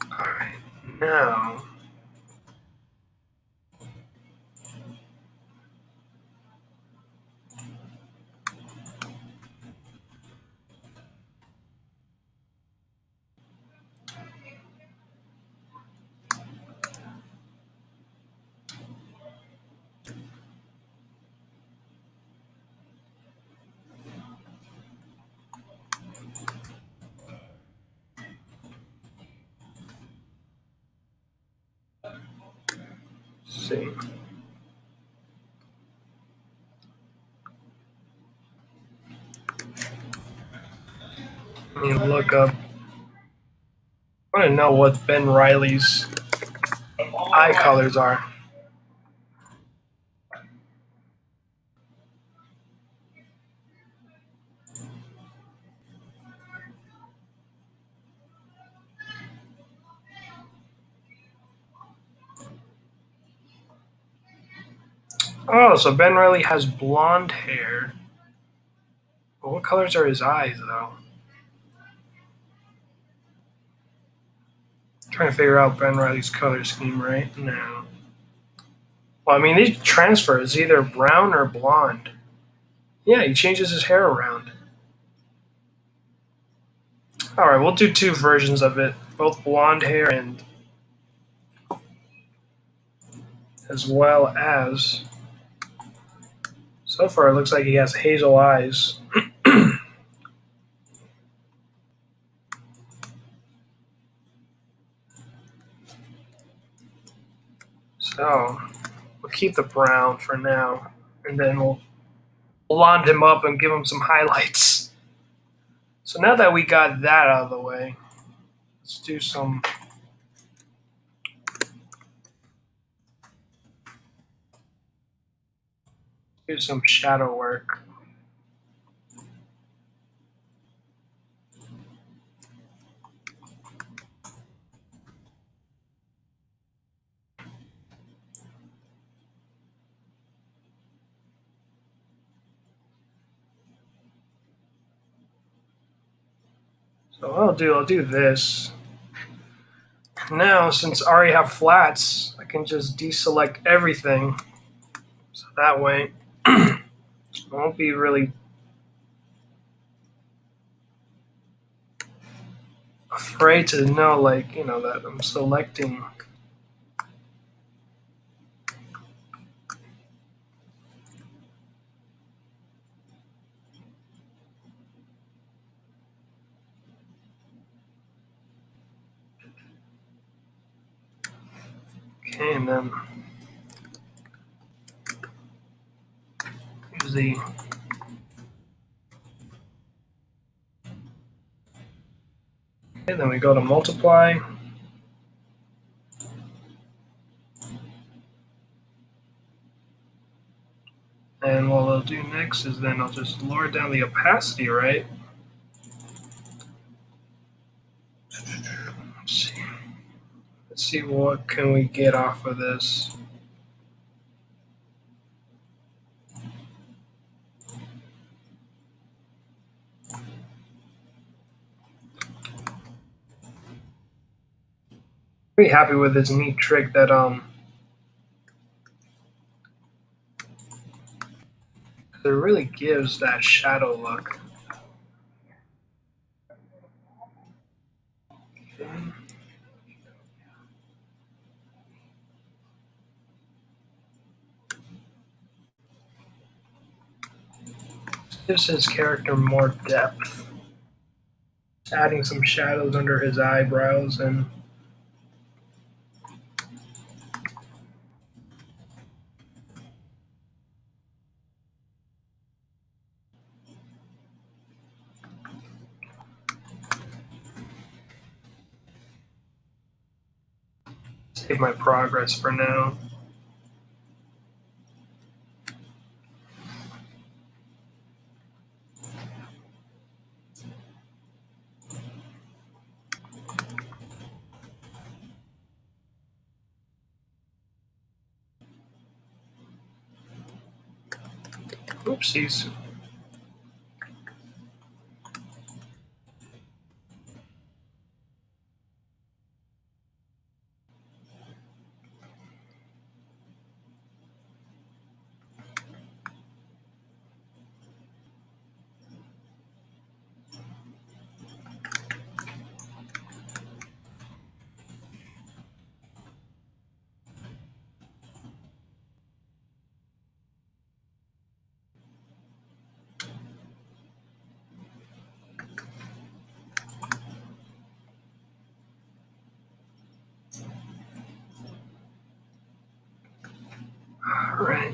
All right, now see. Let me look up. I want to know what Ben Reilly's eye colors are. Oh, so Ben Reilly has blonde hair. But what colors are his eyes, though? I'm trying to figure out Ben Reilly's color scheme right now. Well, I mean, he transfers either brown or blonde. Yeah, he changes his hair around. All right, we'll do two versions of it, both blonde hair and as well as. So far, it looks like he has hazel eyes. So we'll keep the brown for now, and then we'll blonde him up and give him some highlights. So now that we got that out of the way, let's do some shadow work. So what I'll do this. Now, since I already have flats, I can just deselect everything. So that way, I won't be really afraid to know, like, that I'm selecting. Okay, and then use the okay, then we go to multiply. And what I'll do next is then I'll just lower down the opacity, right? Let's see what can we get off of this. Pretty happy with this neat trick that it really gives that shadow look. Gives his character more depth. Adding some shadows under his eyebrows and save my progress for now. Oopsies. All right.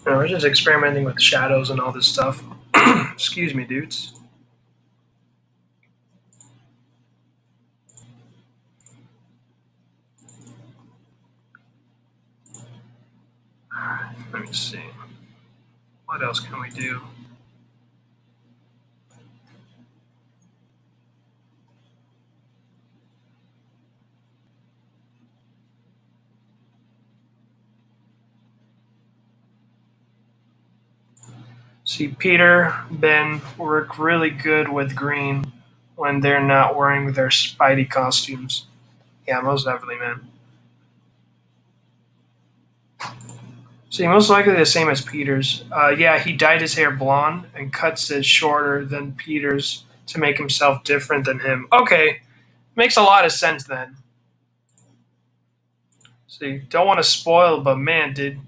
No, we're just experimenting with shadows and all this stuff. Excuse me, dudes. Let me see. What else can we do? See, Peter, Ben work really good with green when they're not wearing their Spidey costumes. Yeah, most definitely, man. See, most likely the same as Peter's. Yeah, he dyed his hair blonde and cuts it shorter than Peter's to make himself different than him. Okay, makes a lot of sense then. See, don't want to spoil, but man, did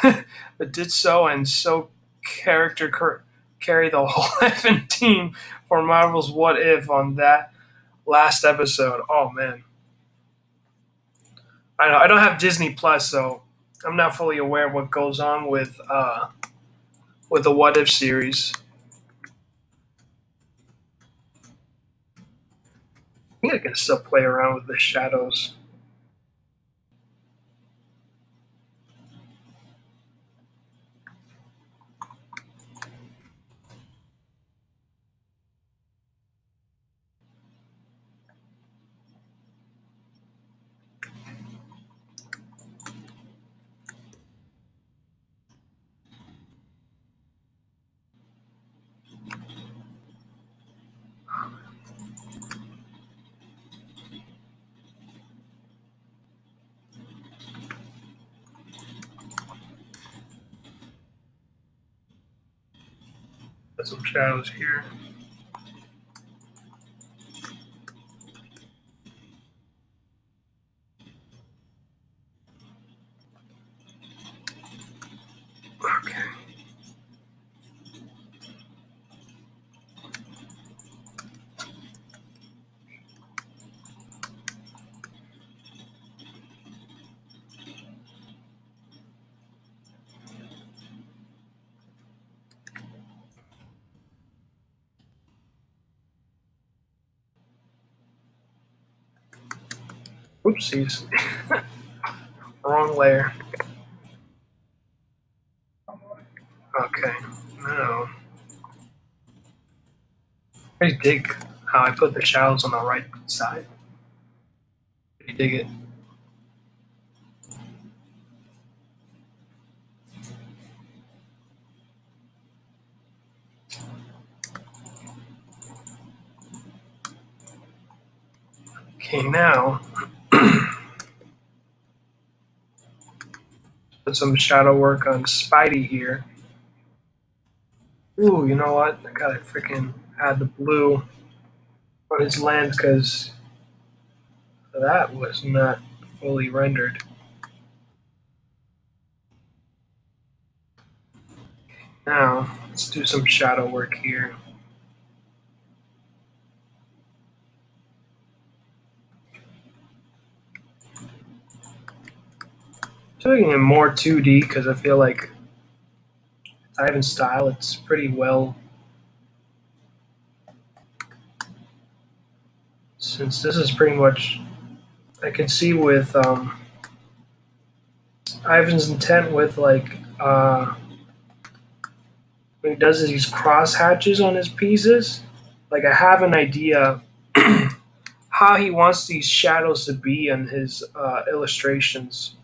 but did so and so character carry the whole effing team for Marvel's What If on that last episode. Oh man, I know I don't have Disney Plus, so I'm not fully aware of what goes on with the What If series. I think I can still play around with the shadows. Put some shadows here. Okay. Oopsies. Wrong layer. Okay. No. I dig how I put the shadows on the right side. You dig it? Okay, now put some shadow work on Spidey here. Ooh, you know what? I gotta freaking add the blue on his lens because that was not fully rendered. Now, let's do some shadow work here. Doing it more 2D because I feel like Ivan's style, it's pretty well. Since this is pretty much, I can see with Ivan's intent with like when he does these cross hatches on his pieces. Like I have an idea how he wants these shadows to be in his illustrations.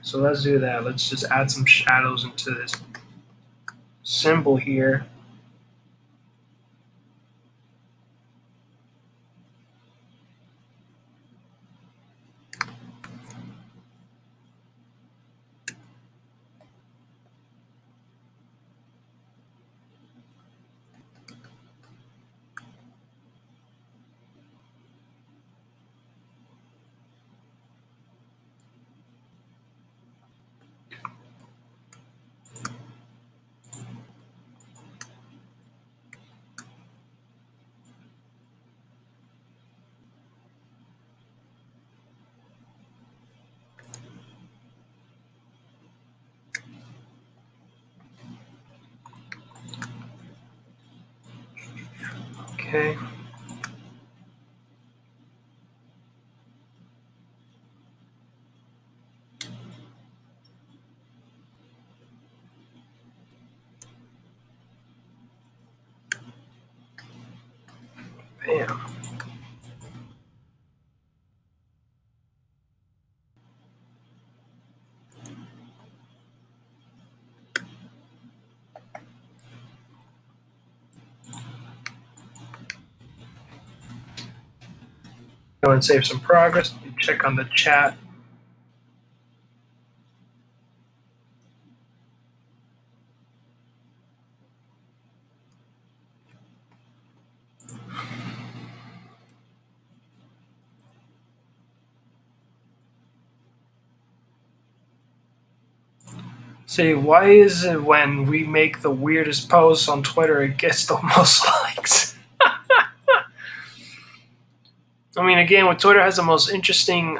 So let's do that. Let's just add some shadows into this symbol here. Okay. Bam. Go and save some progress. Check on the chat. See, why is it when we make the weirdest posts on Twitter, it gets the most likes? I mean, again, with Twitter has the most interesting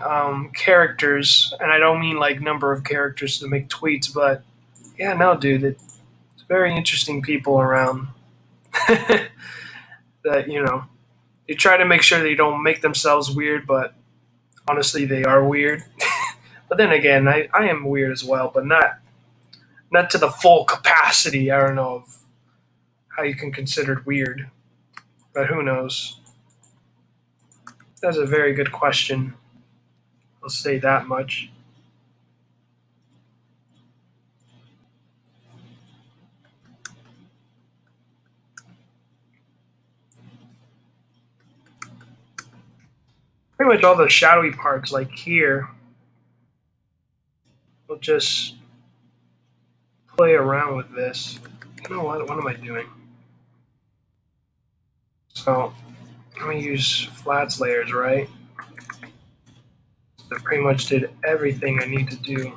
characters, and I don't mean like number of characters to make tweets, but yeah, no, dude, it's very interesting people around that they try to make sure they don't make themselves weird, but honestly, they are weird. But then again, I am weird as well, but not to the full capacity. I don't know of how you can consider it weird, but who knows? That's a very good question. I'll say that much. Pretty much all the shadowy parts, like here, we'll just play around with this. You know what? What am I doing? So let me use flats layers, right? So I pretty much did everything I need to do.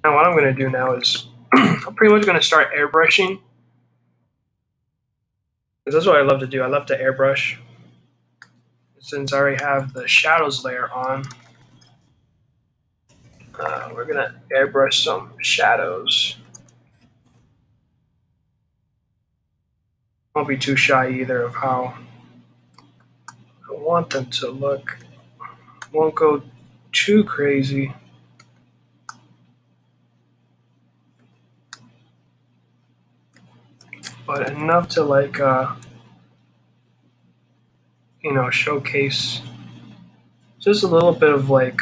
Now what I'm going to do now is I'm pretty much going to start airbrushing. Because that's what I love to do. I love to airbrush. Since I already have the shadows layer on, we're going to airbrush some shadows. Won't be too shy either of how I want them to look. Won't go too crazy. But enough to like showcase just a little bit of like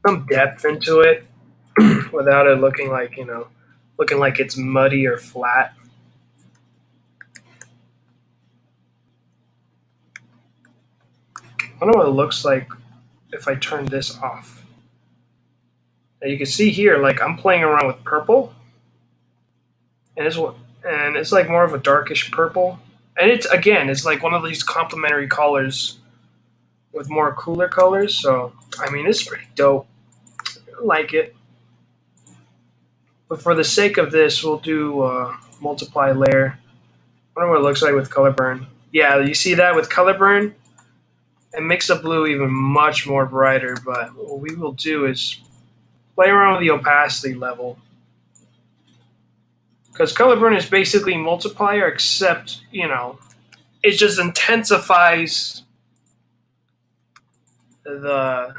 some depth into it without it looking like it's muddy or flat. I wonder what it looks like if I turn this off. Now you can see here, like I'm playing around with purple, and it's like more of a darkish purple, and it's like one of these complementary colors with more cooler colors. So I mean, it's pretty dope. I like it. But for the sake of this, we'll do multiply layer. I wonder what it looks like with color burn. Yeah, you see that with color burn? It makes the blue even much more brighter, but what we will do is play around with the opacity level. Because color burn is basically multiplier, except, it just intensifies the...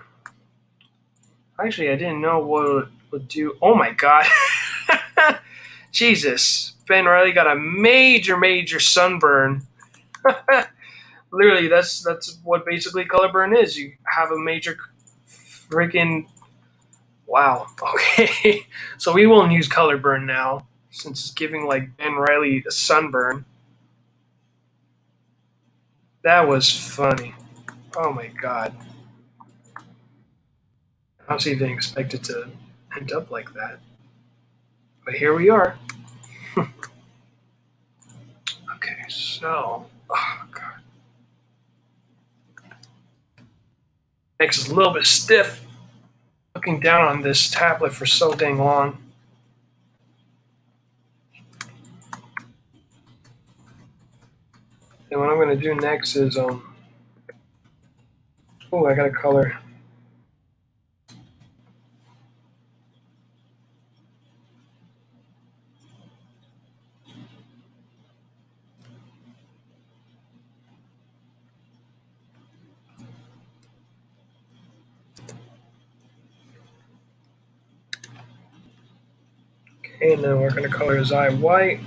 Actually, I didn't know what it would do. Oh my god. Jesus. Ben Reilly got a major, major sunburn. Literally, that's what basically color burn is. You have a major freaking... Wow. Okay. So we won't use color burn now, since it's giving like Ben Reilly a sunburn. That was funny. Oh my god. I honestly didn't expect it to end up like that. But here we are. Okay, so... Oh god. Neck is a little bit stiff. Looking down on this tablet for so dang long. And what I'm going to do next is, oh, I got a color. Okay, and then we're going to color his eye white.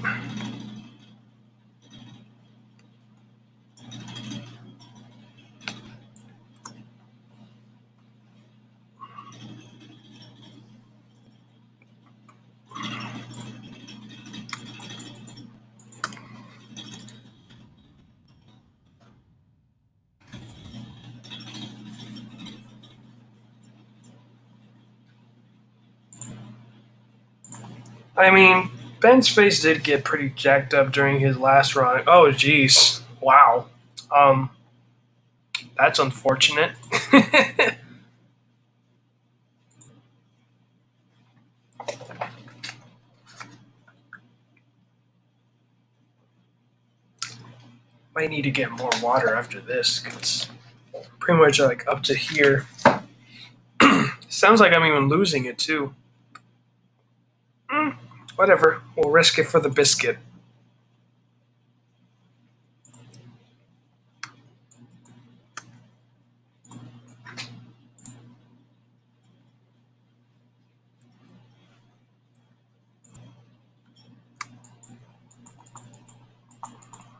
I mean, Ben's face did get pretty jacked up during his last run. Oh, jeez. Wow. Um, that's unfortunate. Might need to get more water after this. It's pretty much like up to here. Sounds like I'm even losing it too. Whatever. We'll risk it for the biscuit.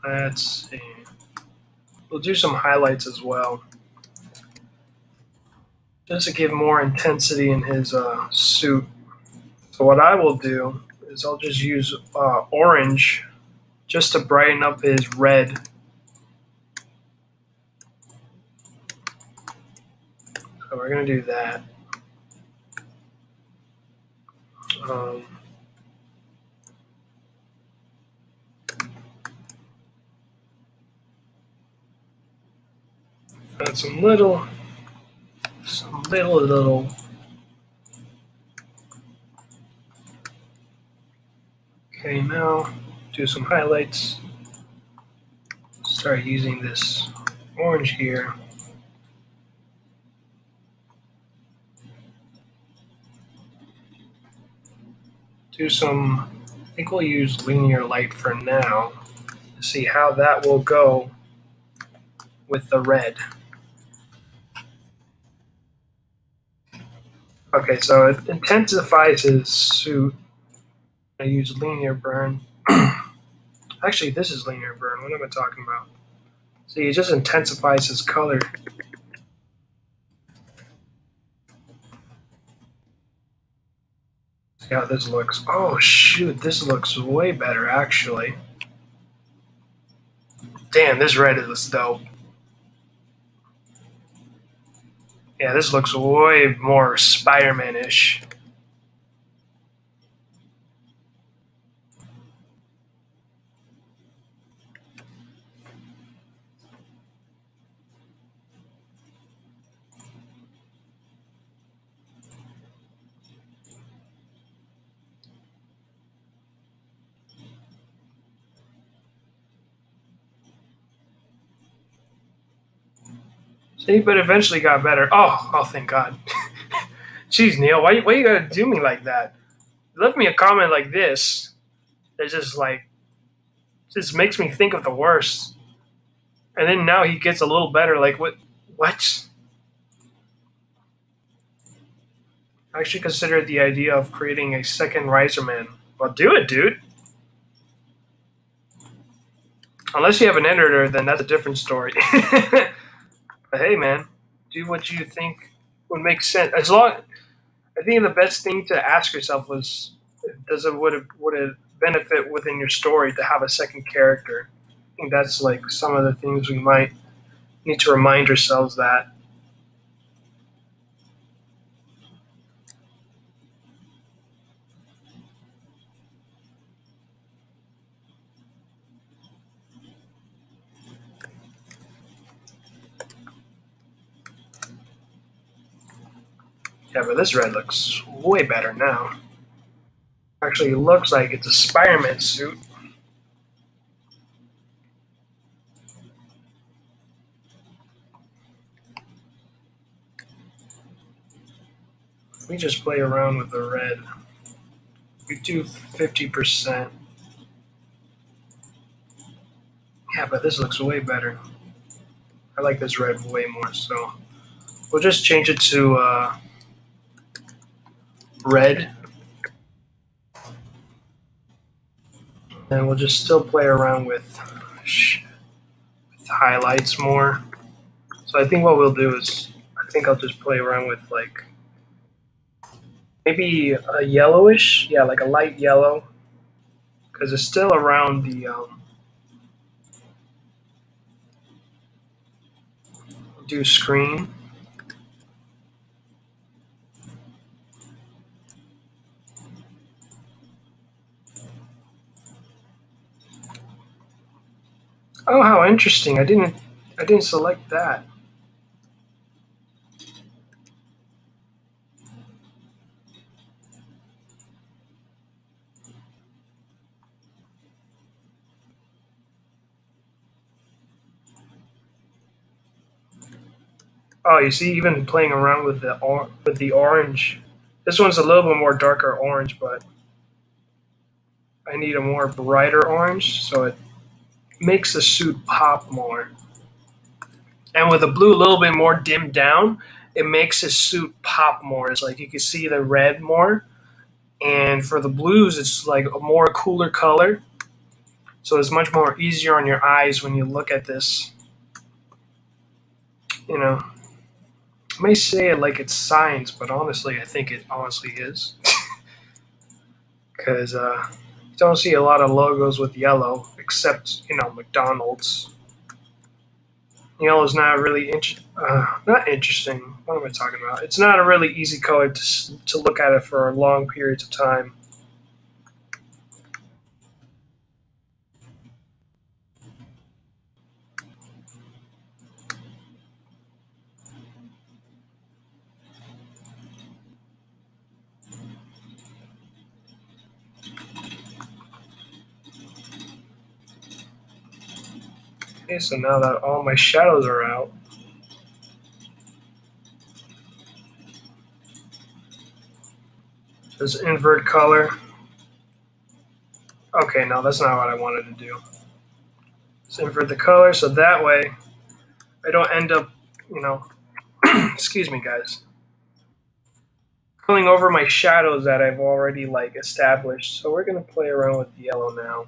Let's see. We'll do some highlights as well, just to give more intensity in his suit. So what I will do is I'll just use orange just to brighten up his red. So we're gonna do that. Um, add some little. Okay, now do some highlights. Start using this orange here. Do some, I think we'll use linear light for now to see how that will go with the red. Okay, so it intensifies his suit. I use linear burn. Actually, this is linear burn. What am I talking about? See, it just intensifies his color. See how this looks. Oh, shoot. This looks way better, actually. Damn, this red is dope. Yeah, this looks way more Spider-Man-ish. See, but eventually got better. Oh, thank God. Jeez, Neil, why you gotta do me like that? You left me a comment like this. That just makes me think of the worst. And then now he gets a little better. Like what? What? I actually considered the idea of creating a second Riser Man. Well, do it, dude. Unless you have an editor, then that's a different story. But hey, man, do what you think would make sense. I think the best thing to ask yourself was, would it benefit within your story to have a second character? I think that's like some of the things we might need to remind ourselves that. Yeah, but this red looks way better now. Actually, it looks like it's a Spider-Man suit. We just play around with the red. We do 50%. Yeah, but this looks way better. I like this red way more, so we'll just change it to red. And we'll just still play around with highlights more. So I think what we'll do is, I think I'll just play around with like maybe a yellowish, yeah, like a light yellow, because it's still around the do screen. Oh, how interesting! I didn't select that. Oh, you see, even playing around with the orange. This one's a little bit more darker orange, but I need a more brighter orange, so it makes the suit pop more. And with the blue a little bit more dimmed down, it makes his suit pop more. It's like you can see the red more. And for the blues, it's like a more cooler color. So it's much more easier on your eyes when you look at this. You know, I may say it like it's science, but honestly, I think it honestly is. Because you don't see a lot of logos with yellow, except, McDonald's. Yellow's not really not interesting. What am I talking about? It's not a really easy color to look at it for long periods of time. Okay, so now that all my shadows are out, just invert color. Okay, no, that's not what I wanted to do. Just invert the color so that way I don't end up, you know, excuse me, guys, pulling over my shadows that I've already like established. So we're gonna play around with yellow now,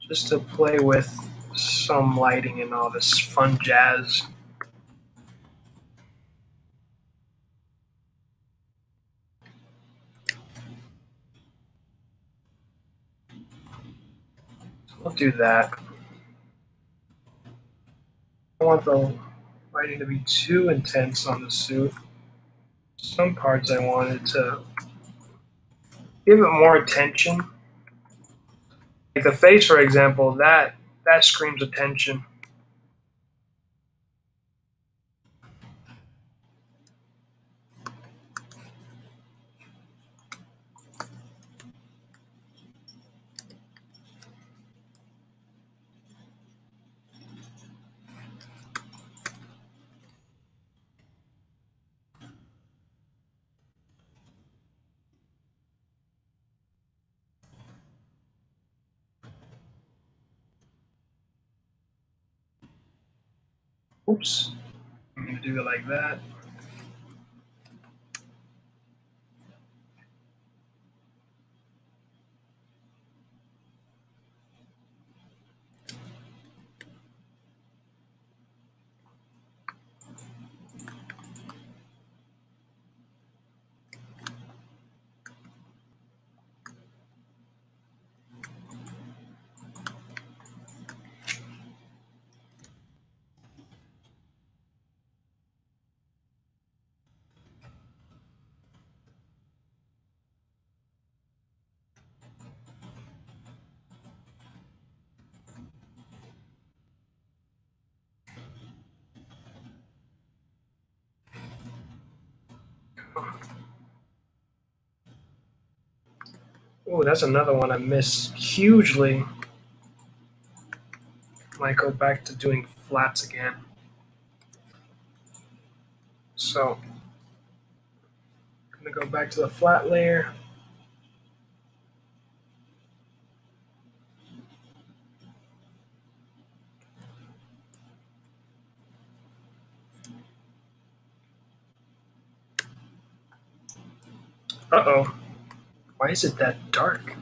just to play with some lighting and all this fun jazz. So we'll do that. I don't want the lighting to be too intense on the suit. Some parts I wanted to give it more attention. Like the face, for example, that screams attention. Oops. I'm gonna do it like that. Oh, that's another one I miss hugely. Might go back to doing flats again. So I'm gonna go back to the flat layer. Uh-oh. Why is it that dark?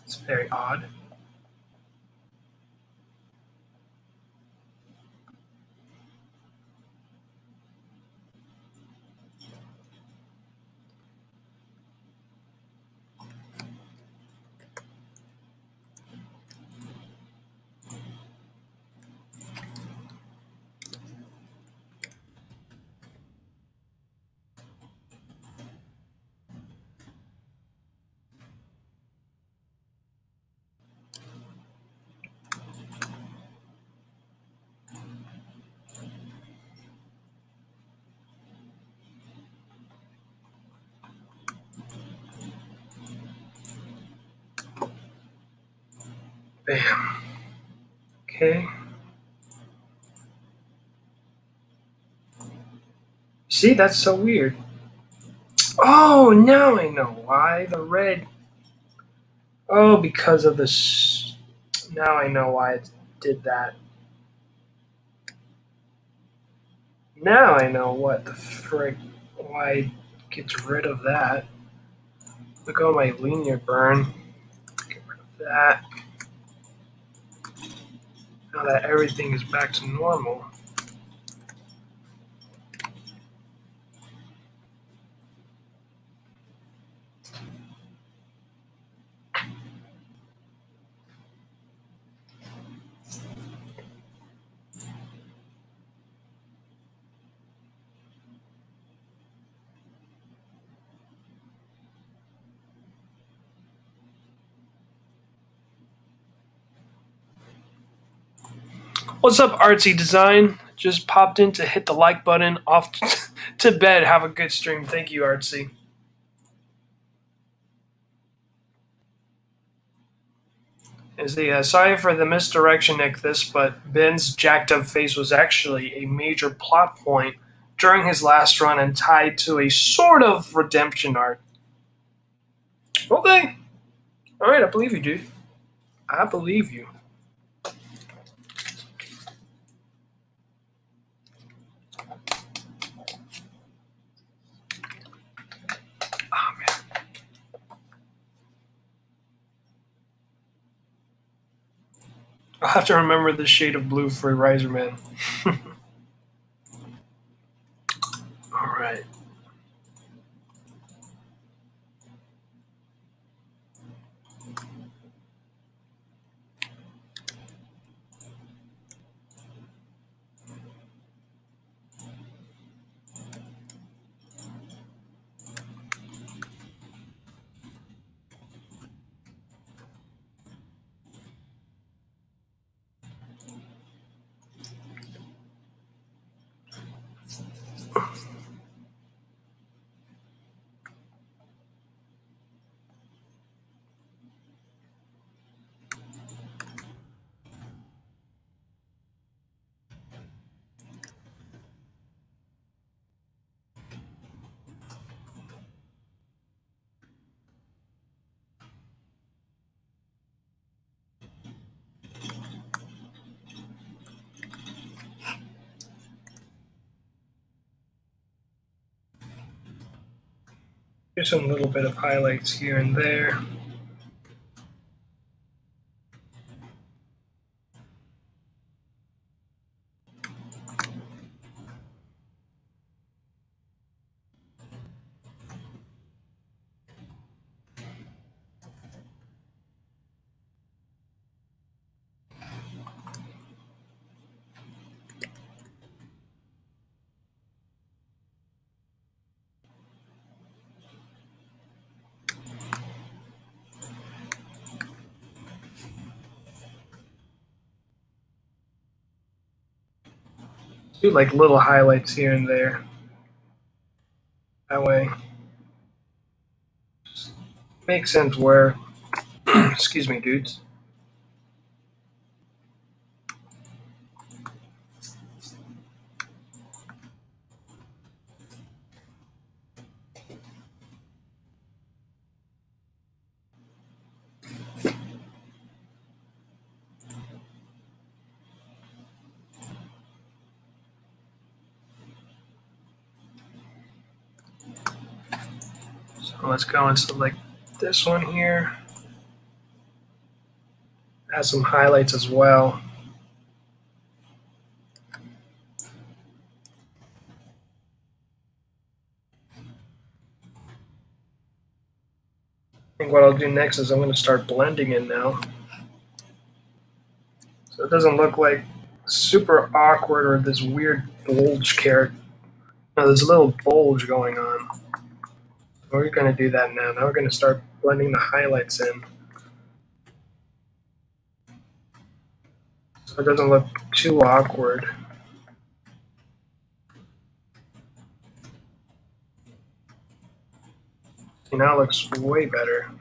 It's very odd. Bam. Okay. See, that's so weird. Oh, now I know why the red. Oh, because of this. Now I know why it did that. Now I know what the frick. Why it gets rid of that. Look at my linear burn. Get rid of that. Now that everything is back to normal. What's up, Artsy Design? Just popped in to hit the like button. Off to bed. Have a good stream. Thank you, Artsy. Is the sorry for the misdirection, Nick? But Ben's jacked up face was actually a major plot point during his last run and tied to a sort of redemption arc. Okay, all right, I believe you, dude. I believe you. Oh man, I'll have to remember the shade of blue for Riser Man. All right. Here's a little bit of highlights here and there. Do like little highlights here and there. That way, makes sense where. Excuse me, dudes. So let's go and select this one here. Add some highlights as well. I think what I'll do next is I'm going to start blending in now. So it doesn't look like super awkward or this weird bulge character. No, there's a little bulge going on. We're going to do that now. Now we're going to start blending the highlights in. So it doesn't look too awkward. See, now it looks way better.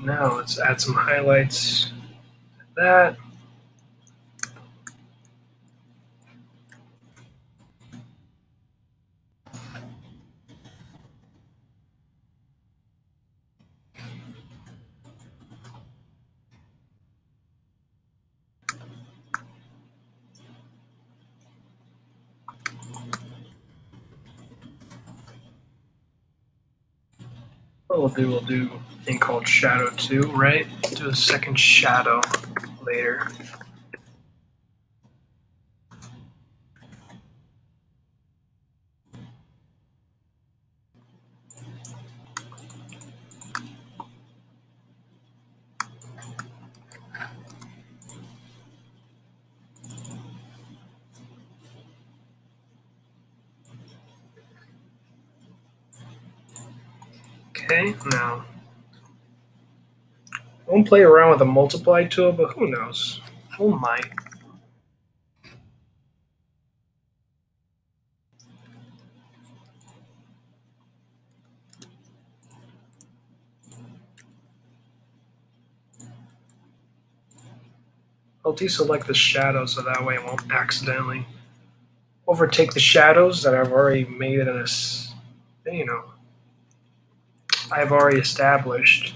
Now let's add some highlights to that. What we'll do a thing called shadow 2, right? Do a second shadow later. Okay, now I won't play around with the multiply tool, but who knows? We might. I'll deselect the shadow so that way it won't accidentally overtake the shadows that I've already made in this, I've already established.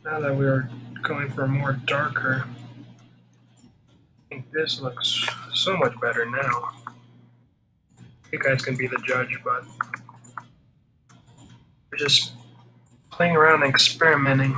Now that we're going for a more darker, I think this looks so much better now. You guys can be the judge, but we're just playing around and experimenting.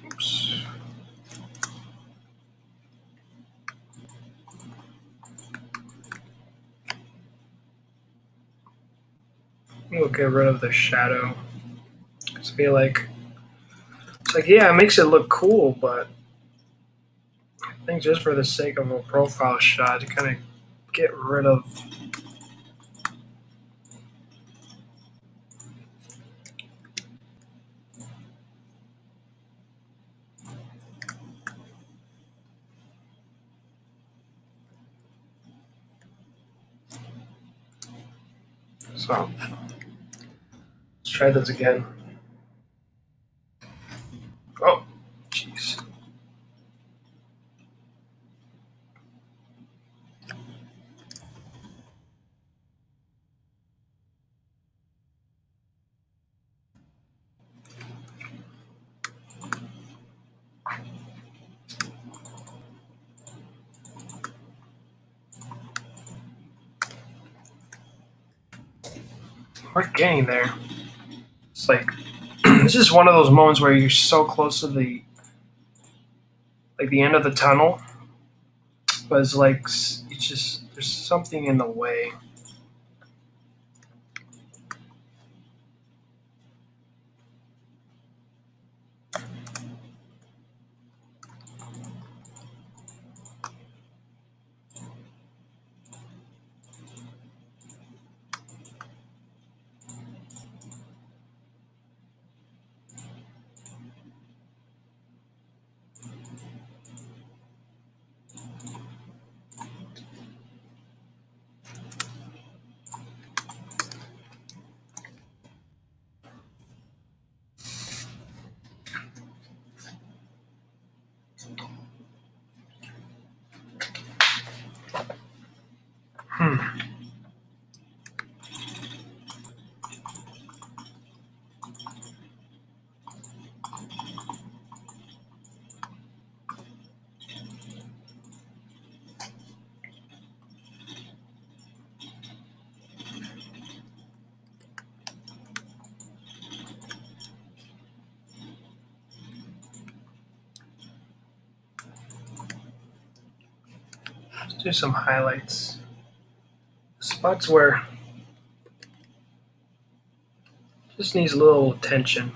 Oops. We'll get rid of the shadow. It's yeah, it makes it look cool, but I think just for the sake of a profile shot, to kind of get rid of. So let's try this again. Oh, jeez. We're getting there. It's like this is one of those moments where you're so close to the end of the tunnel, but it's just there's something in the way. Let's do some highlights. Spots where just needs a little attention.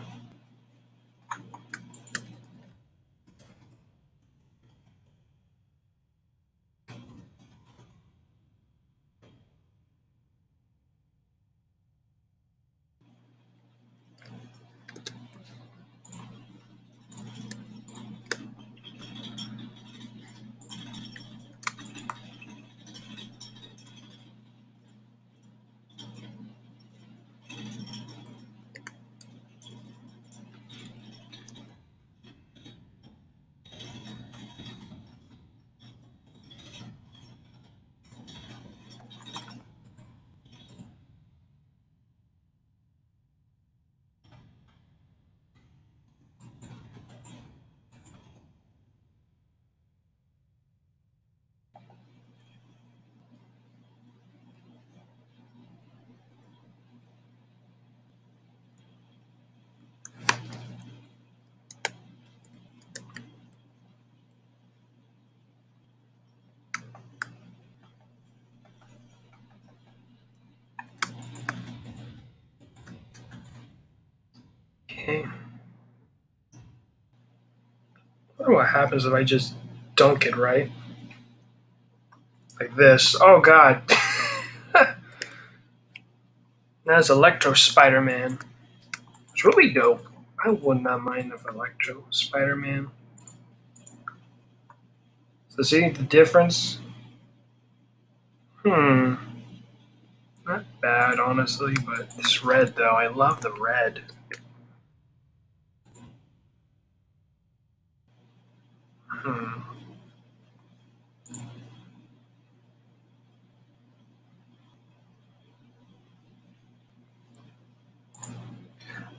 Okay. I wonder what happens if I just dunk it right. Like this. Oh god. That's Electro Spider-Man. It's really dope. I would not mind if Electro Spider-Man. So see the difference? Not bad, honestly, but this red, though, I love the red.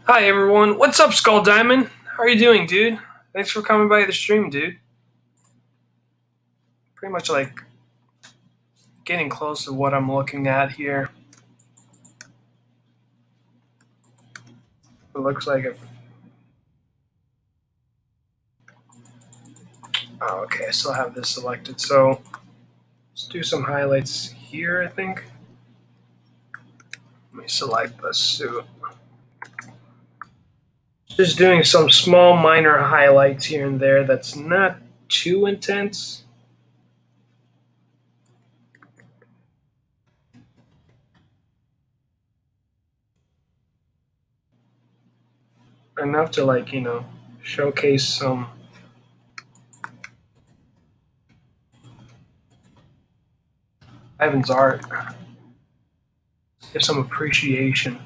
Hi, everyone. What's up, Skull Diamond? How are you doing, dude? Thanks for coming by the stream, dude. Pretty much, like, getting close to what I'm looking at here. It looks like if... Oh, okay, I still have this selected. So, let's do some highlights here, I think. Let me select the suit. Just doing some small minor highlights here and there that's not too intense. Enough to, like, showcase some Ivan's art. Give some appreciation.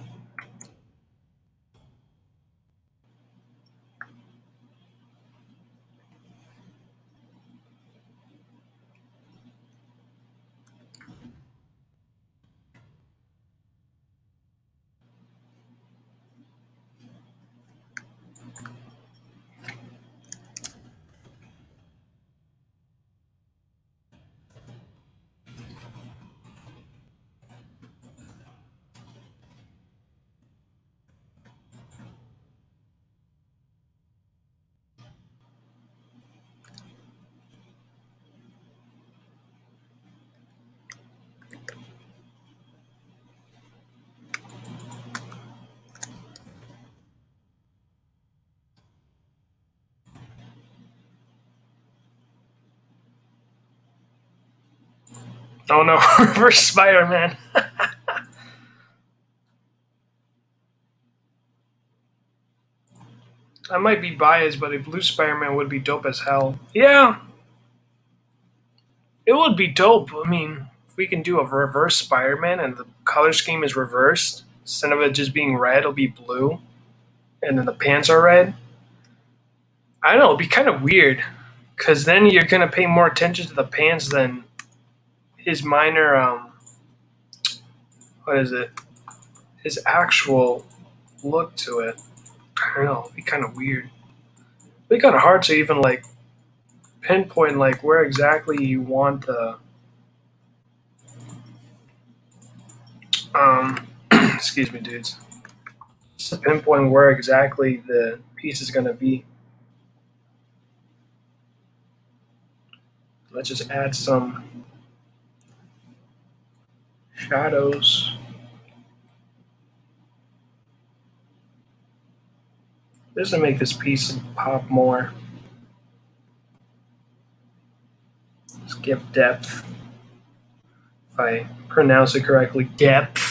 Oh no, reverse Spider-Man. I might be biased, but a blue Spider-Man would be dope as hell. Yeah, it would be dope. I mean, if we can do a reverse Spider-Man and the color scheme is reversed, instead of it just being red, it'll be blue, and then the pants are red. I don't know, it'd be kind of weird, because then you're gonna pay more attention to the pants than his minor what is it? His actual look to it. I don't know. It'd be kind of weird. It'd be kind of hard to even like pinpoint like where exactly you want the excuse me, dudes. Just to pinpoint where exactly the piece is gonna be. Let's just add some shadows. This will make this piece pop more. Let's give depth. If I pronounce it correctly, depth.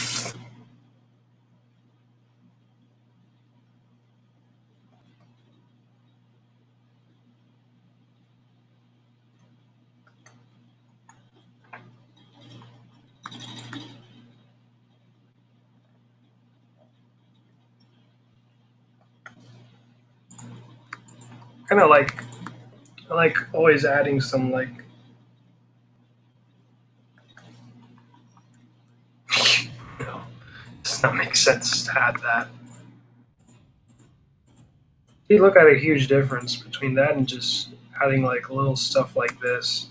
Kind of like I like always adding some like no, does not make sense to add that. You look at a huge difference between that and just adding like little stuff like this.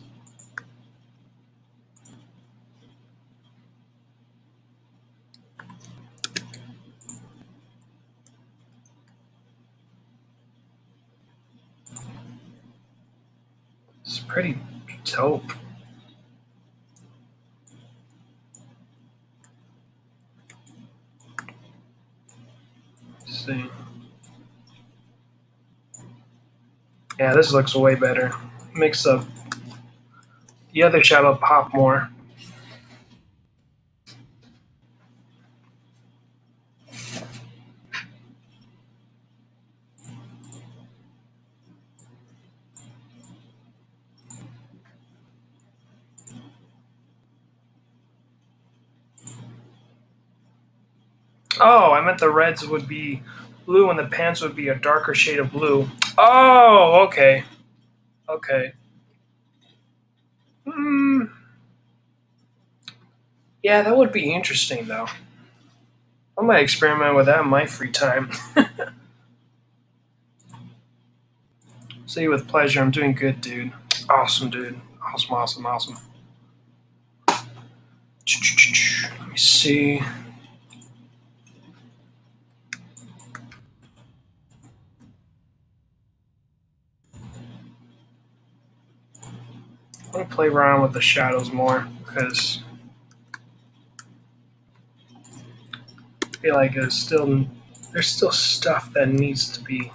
It's pretty dope. Let's see. Yeah, this looks way better. Makes the other shadow pop more. Oh, I meant the reds would be blue and the pants would be a darker shade of blue. Oh, okay. Okay. Hmm. Yeah, that would be interesting though. I might experiment with that in my free time. See you with pleasure. I'm doing good, dude. Awesome, dude. Awesome, awesome, awesome. Let me see. I'm gonna play around with the shadows more because I feel like there's still stuff that needs to be.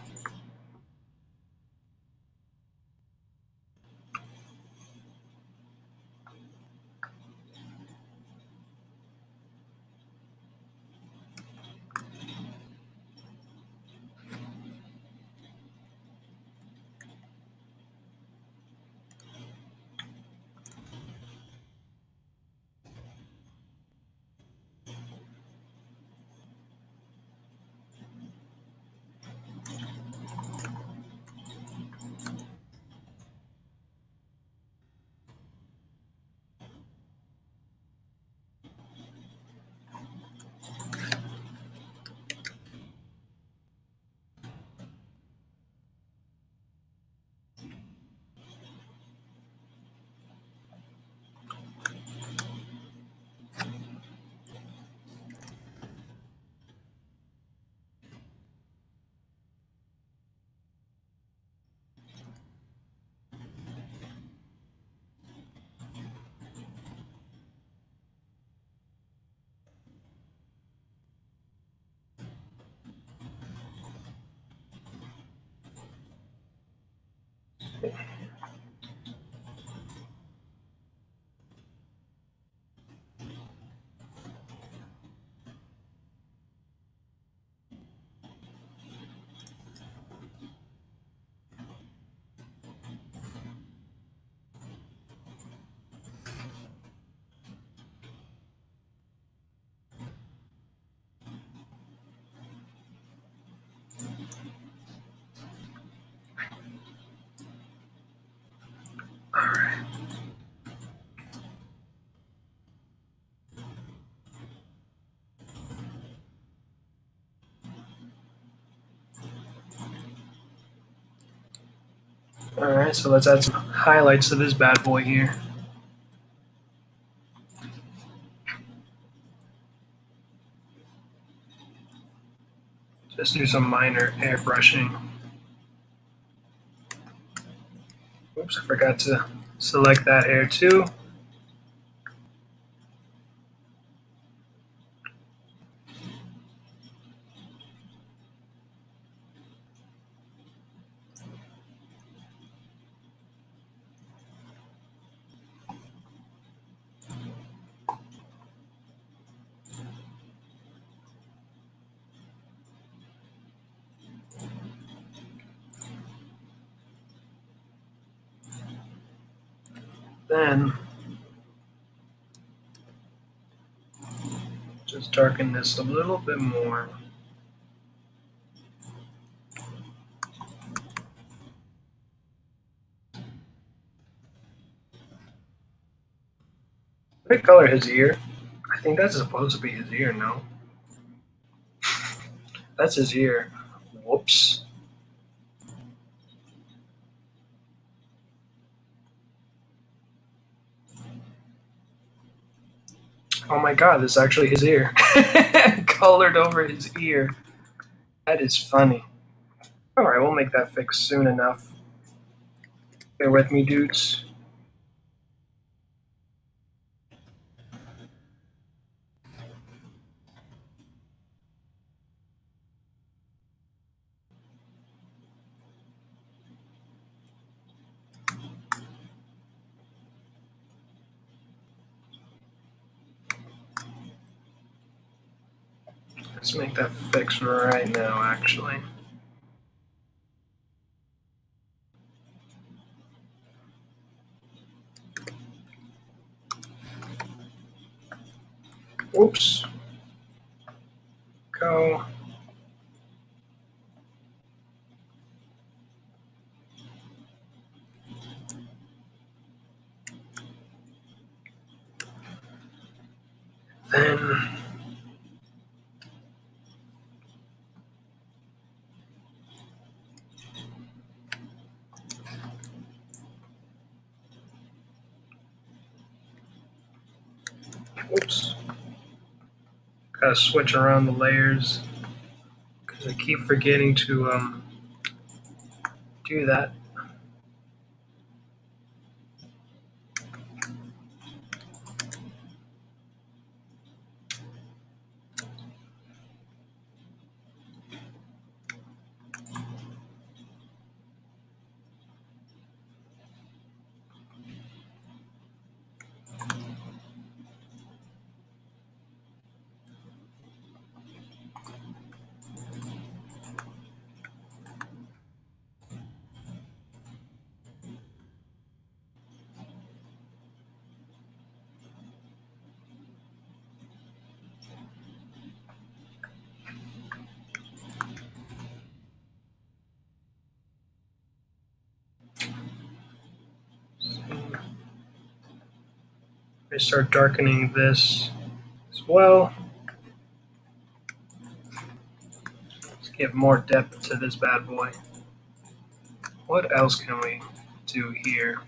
Alright, so let's add some highlights to this bad boy here. Just do some minor airbrushing. Oops, I forgot to select that hair too. Then just darken this a little bit more. What color his ear? I think that's supposed to be his ear, no? That's his ear. Whoops. Oh my god, this is actually his ear. Colored over his ear. That is funny. Alright, we'll make that fix soon enough. Bear with me, dudes. Let's make that fix right now, actually. Oops. Go. Then oops. Gotta switch around the layers because I keep forgetting to do that. I start darkening this as well. Let's give more depth to this bad boy. What else can we do here?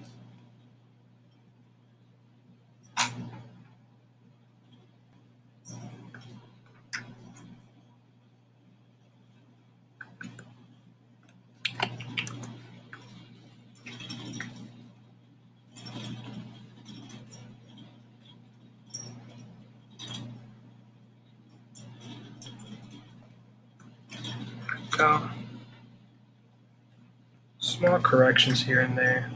Go. Small corrections here and there.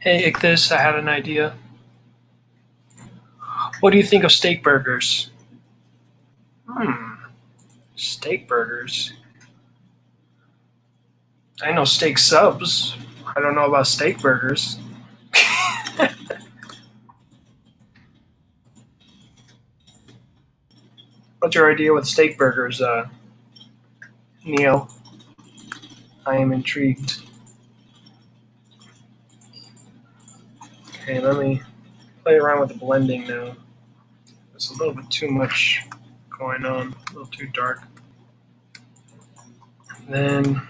Hey, Ichthus, I had an idea. What do you think of steak burgers? Steak burgers? I know steak subs. I don't know about steak burgers. What's your idea with steak burgers, Neil? I am intrigued. Okay, let me play around with the blending now. There's a little bit too much going on, a little too dark. And then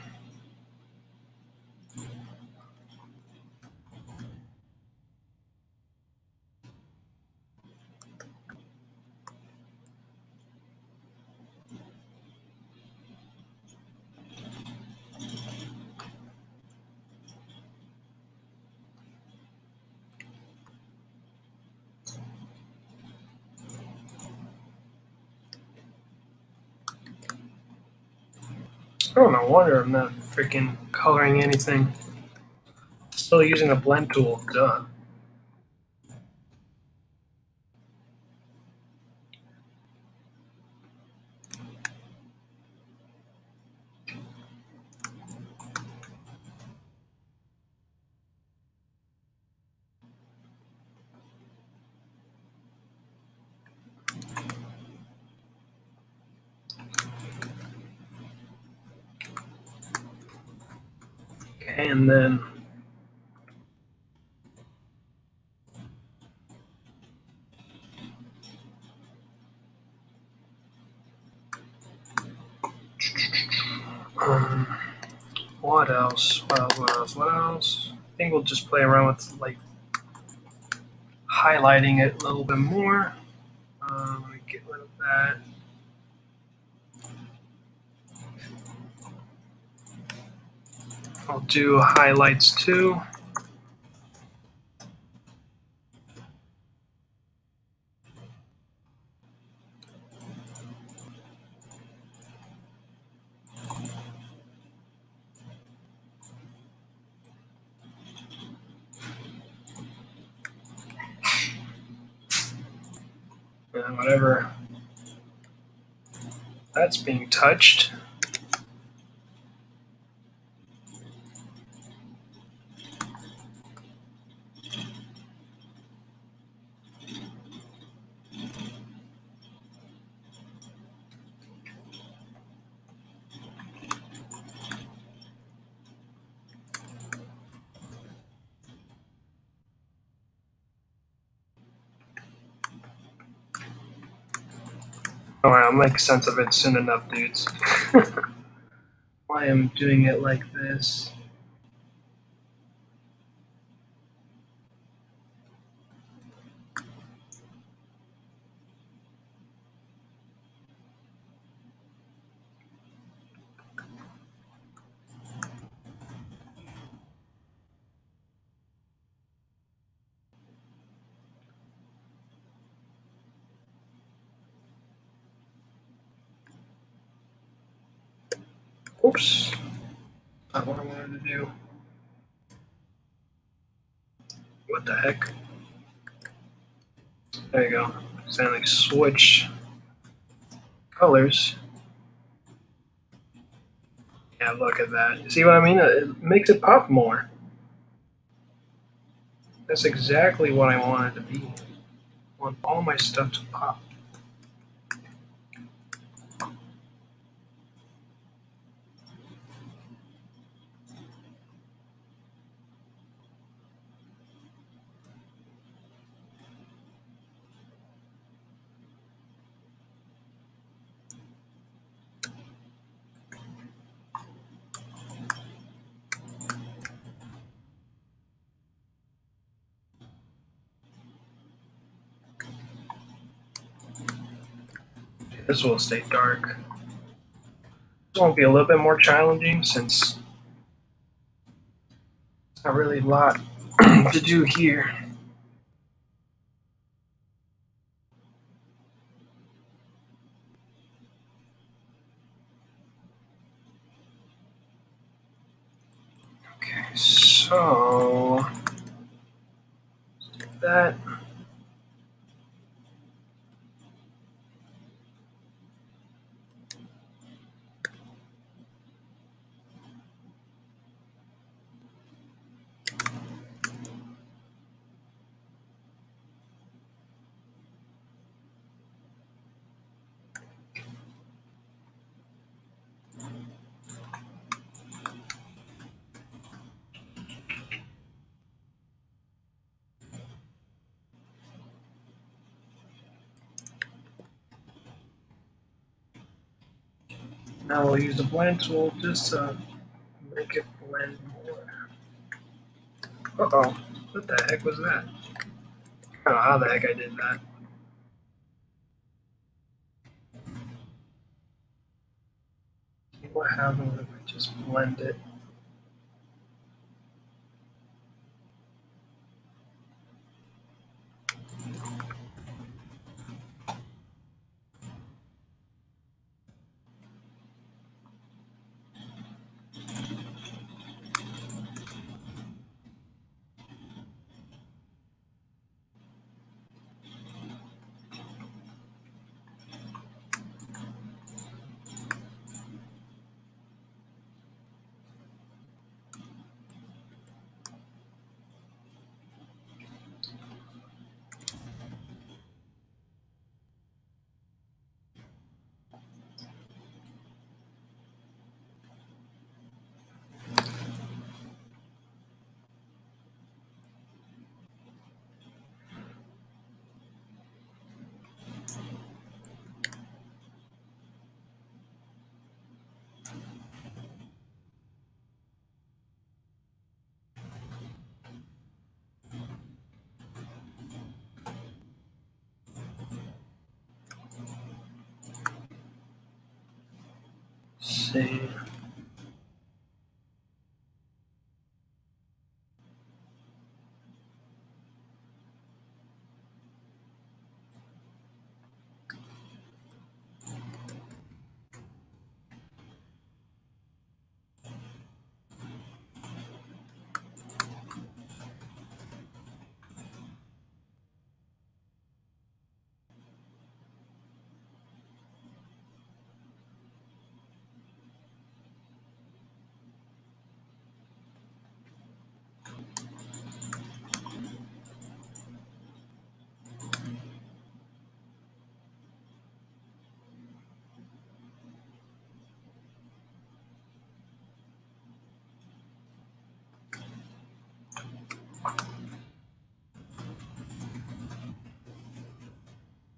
oh, no wonder I'm not freaking coloring anything. Still using a blend tool, duh. Okay, and then what else? What else? I think we'll just play around with like highlighting it a little bit more. Let me get rid of that. I'll do highlights too. And whatever that's being touched. Alright, I'll make sense of it soon enough, dudes. I am doing it like this. Oops. Not what I wanted to do. What the heck? There you go. So I like switch colors. Yeah, look at that. See what I mean? It makes it pop more. That's exactly what I want it to be. I want all my stuff to pop. This will stay dark. This won't be a little bit more challenging since it's not really a lot to do here. Okay, so that. Now we'll use the blend tool just to make it blend more. Uh-oh, what the heck was that? I don't know how the heck I did that. See what happens if I just blend it. See.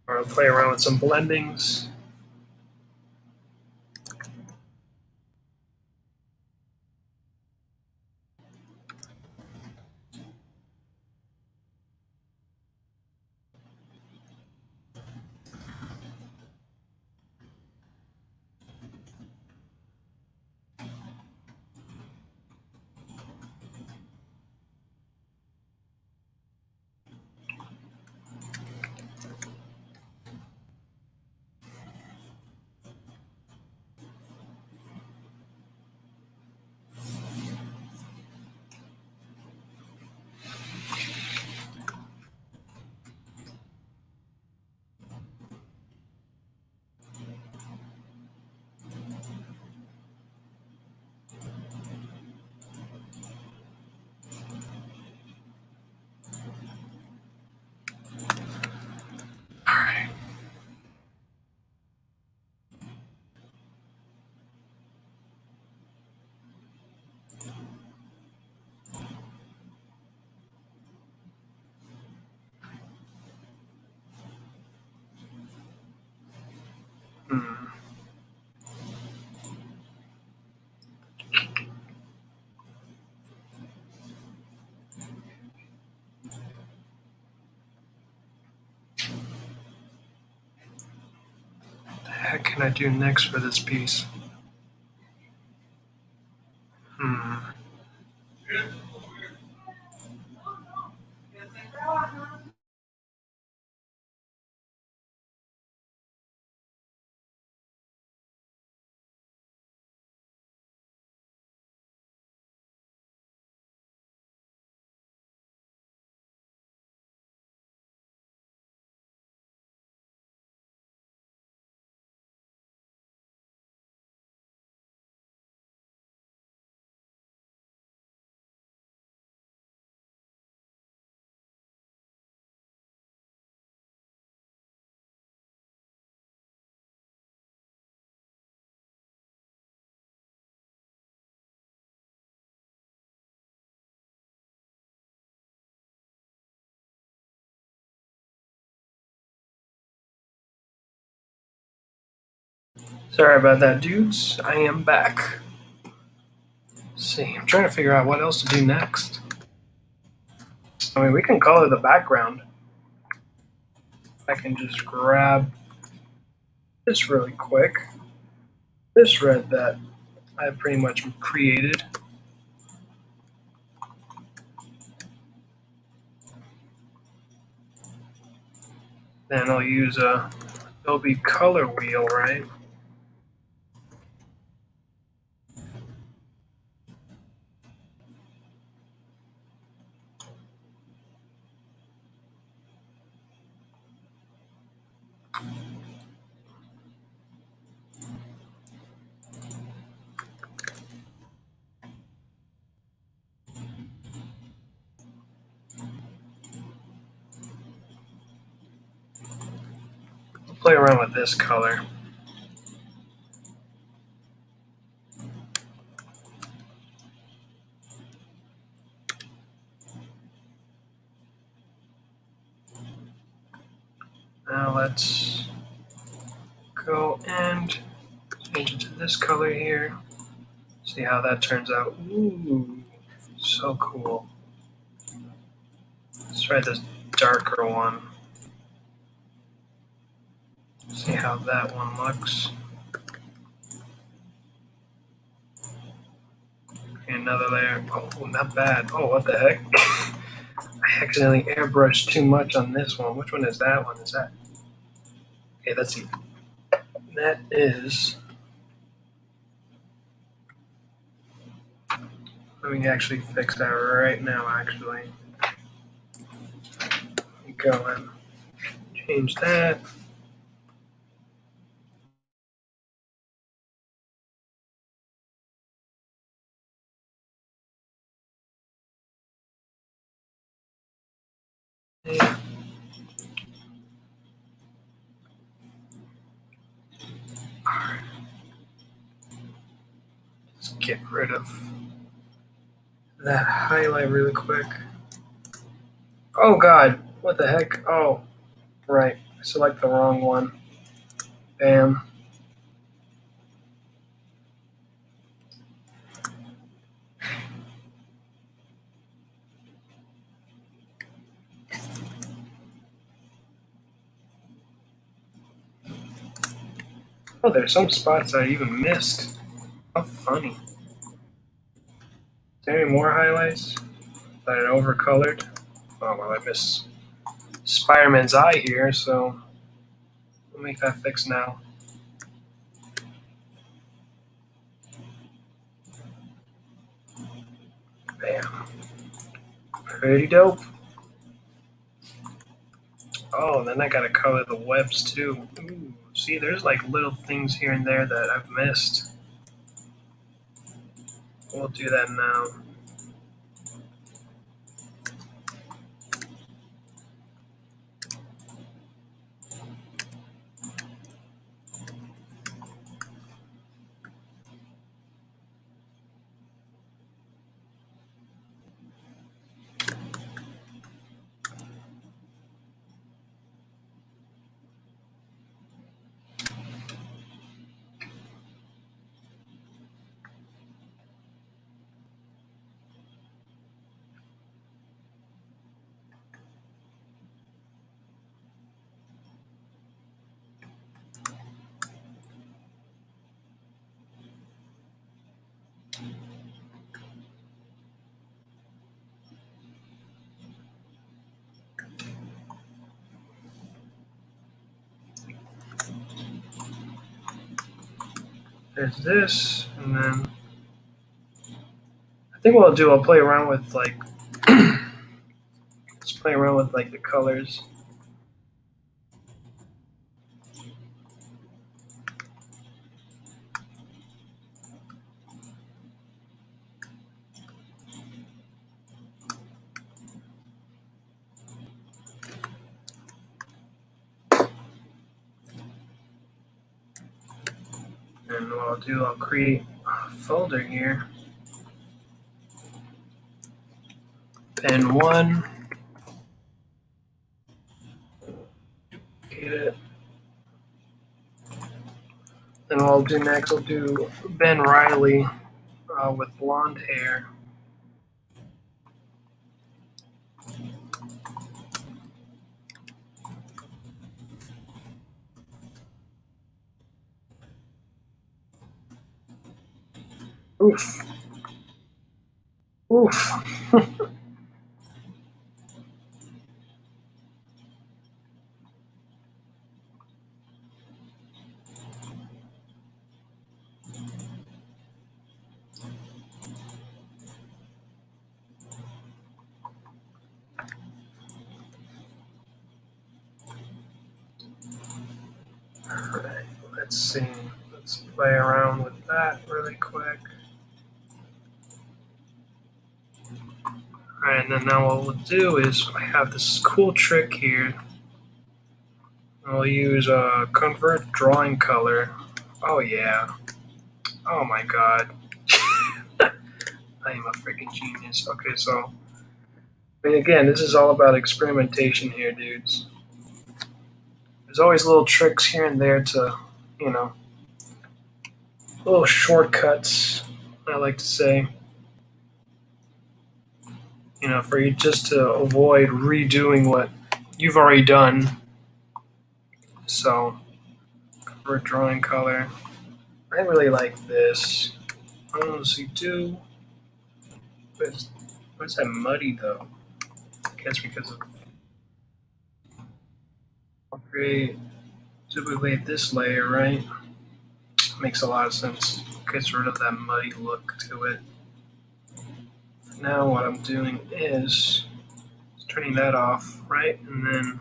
I'll play around with some blendings. Hmm. What the heck can I do next for this piece? Hmm. Sorry about that, dudes. I am back. Let's see, I'm trying to figure out what else to do next. I mean, we can color the background. I can just grab this really quick. This red that I pretty much created. Then I'll use a Adobe color wheel, right? I'll play around with this color. Now let's go and change it to this color here. See how that turns out. Ooh, so cool. Let's try this darker one. See how that one looks. Another layer. Oh, not bad. Oh, what the heck? I accidentally airbrushed too much on this one. Which one is that one? Is that? Okay, let's see. That is. Let me actually fix that right now, actually. Go and change that. Yeah. Alright. Let's get rid of that highlight really quick. Oh god, what the heck? Oh, right. I select the wrong one. Bam. Oh, there's some spots I even missed. How funny. Is there any more highlights that I overcolored? Oh, well, I missed Spider-Man's eye here, so we'll make that fix now. Bam. Pretty dope. Oh, then I gotta color the webs too. Ooh, see, there's like little things here and there that I've missed. We'll do that now. There's this, and then I think what I'll do, I'll play around with like, let's play around with like the colors. And what I'll do, I'll create a folder here. Pen 1. Get it. And what I'll do next, I'll do Ben Reilly with blonde hair. Oof. Oof. Alright, let's see. Let's play around with that really quick. Alright, and then now what we'll do is I have this cool trick here. I'll use convert drawing color. Oh yeah. Oh my god. I am a freaking genius. Okay, so I mean, again, this is all about experimentation here, dudes. There's always little tricks here and there to, you know, little shortcuts, I like to say, for you just to avoid redoing what you've already done. So, for drawing color, I really like this. I don't see do. Where's that muddy though? I guess because of create typically this layer, right? Makes a lot of sense. Gets rid of that muddy look to it. Now what I'm doing is turning that off, right? And then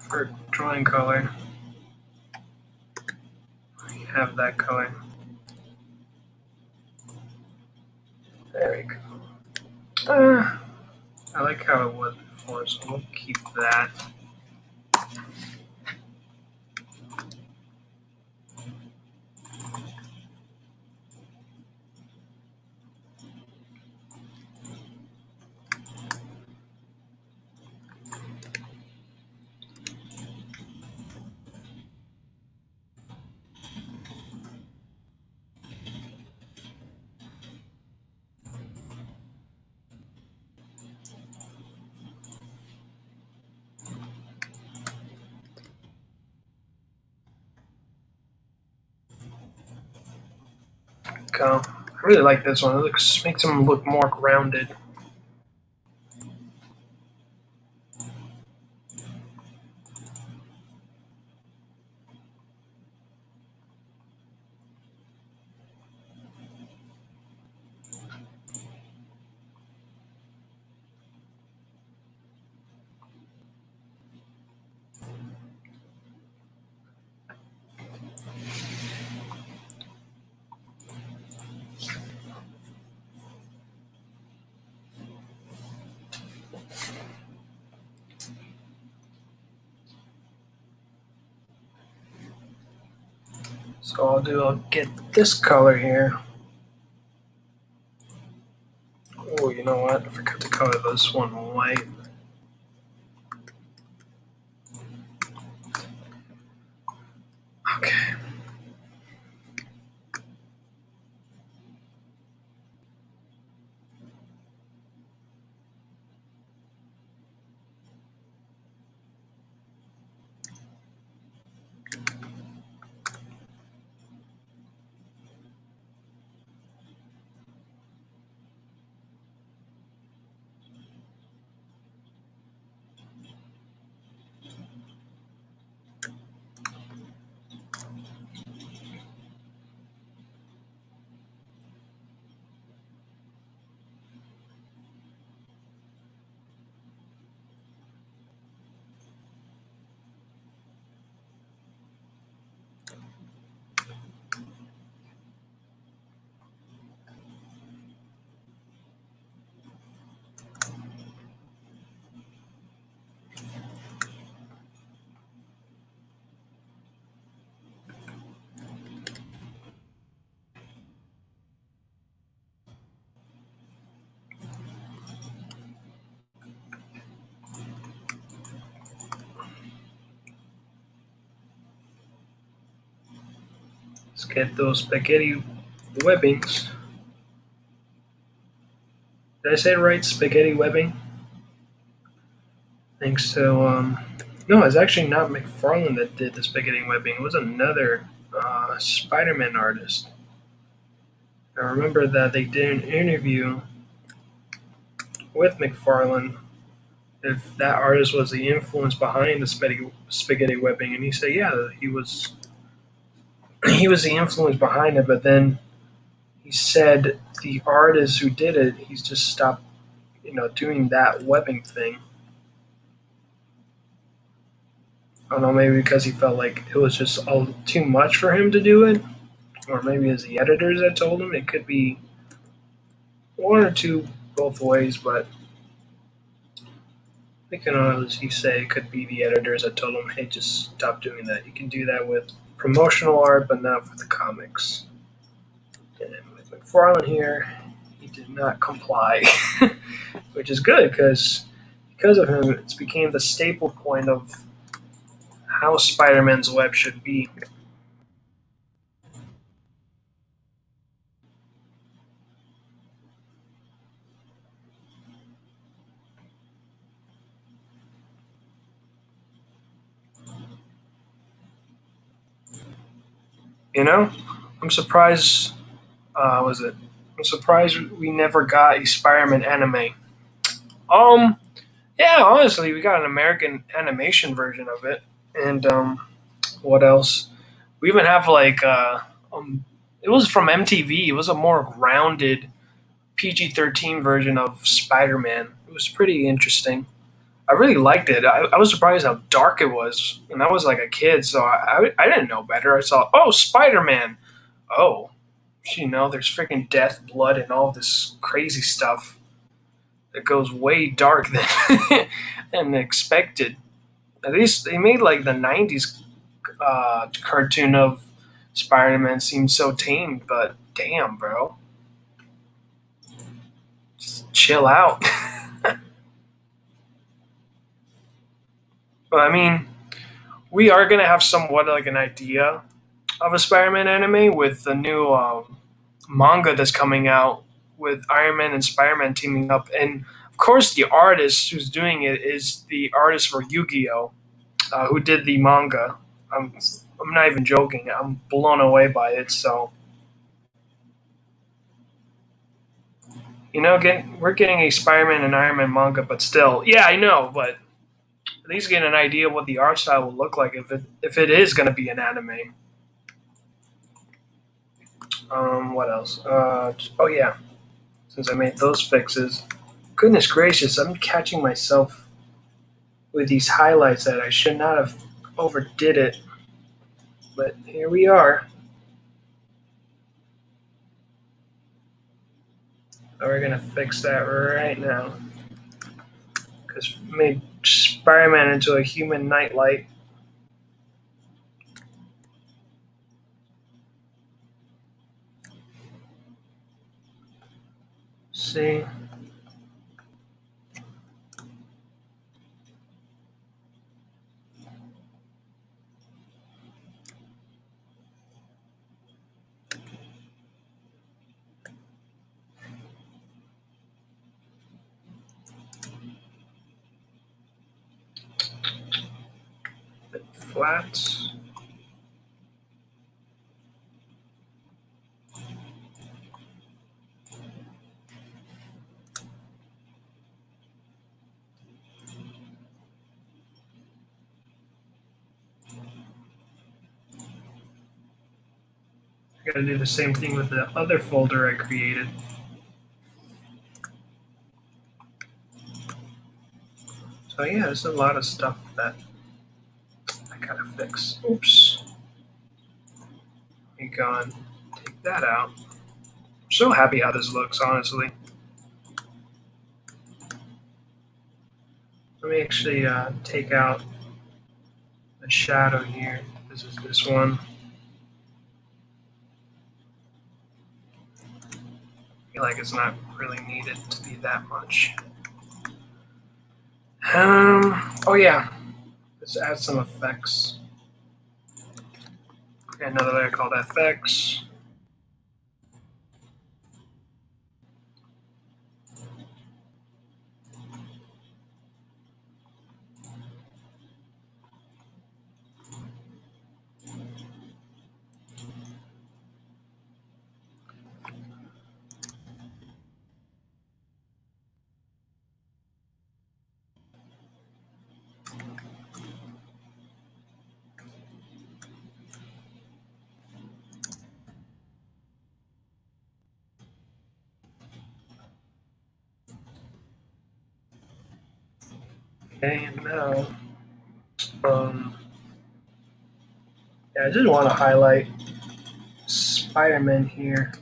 for drawing color, you have that color. There we go. I like how it was before, so we'll keep that. Go. I really like this one. It makes them look more grounded. So I'll get this color here. Oh, you know what? I forgot to color this one white. Okay. Let's get those spaghetti webbings. Did I say it right? Spaghetti webbing? Thanks so. No, it's actually not McFarlane that did the spaghetti webbing. It was another Spider-Man artist. I remember that they did an interview with McFarlane if that artist was the influence behind the spaghetti webbing, and he said, yeah, he was. He was the influence behind it, but then he said the artist who did it, he's just stopped, doing that webbing thing. I don't know, maybe because he felt like it was just all too much for him to do it, or maybe it's the editors that told him. It could be one or two, both ways, but I can honestly say it could be the editors that told him, hey, just stop doing that. You can do that with promotional art, but not for the comics. And with McFarlane here, he did not comply, which is good because of him, it's became the staple point of how Spider-Man's web should be. You know, I'm surprised. Was it? I'm surprised we never got a Spider-Man anime. Um, yeah, honestly, we got an American animation version of it, and what else? We even have like it was from MTV. It was a more grounded PG-13 version of Spider-Man. It was pretty interesting. I really liked it. I was surprised how dark it was, and I was like a kid, so I didn't know better. I saw, oh, Spider-Man. Oh, there's freaking death, blood, and all this crazy stuff that goes way dark than than expected. At least they made like the '90s cartoon of Spider-Man seemed so tame, but damn, bro, just chill out. But I mean, we are gonna have somewhat like an idea of a Spider-Man anime with the new manga that's coming out with Iron Man and Spider-Man teaming up, and of course the artist who's doing it is the artist for Yu-Gi-Oh, who did the manga. I'm I'm not even joking. I'm blown away by it. So we're getting a Spider-Man and Iron Man manga, but still, yeah, I know, but at least get an idea what the art style will look like if it is going to be an anime. What else? Oh yeah, since I made those fixes, goodness gracious, I'm catching myself with these highlights that I should not have overdid it, but here we are. We're gonna fix that right now because made Spider-Man into a human nightlight. See, flats. I gotta do the same thing with the other folder I created. So yeah, there's a lot of stuff that I gotta fix. Oops. Let me go and take that out. I'm so happy how this looks, honestly. Let me actually take out the shadow here. This is this one. I feel like it's not really needed to be that much. Oh yeah, let's add some effects. Another layer called FX. Okay, and now, I just want to highlight Spider-Man here.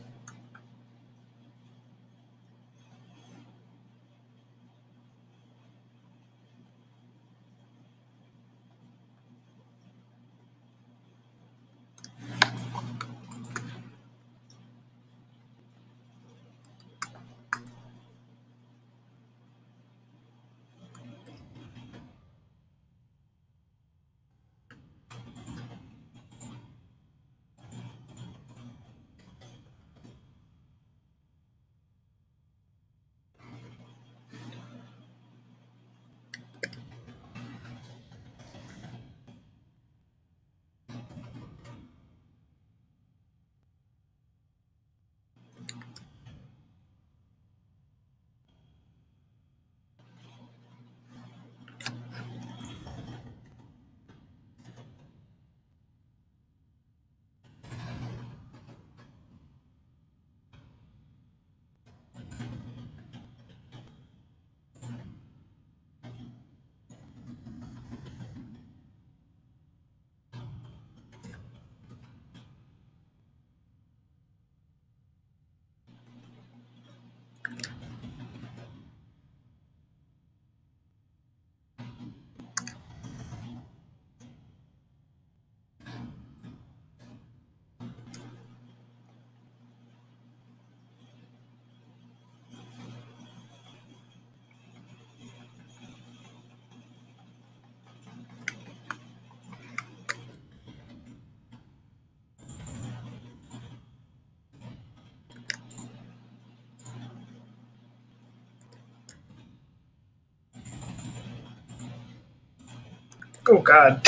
Oh God.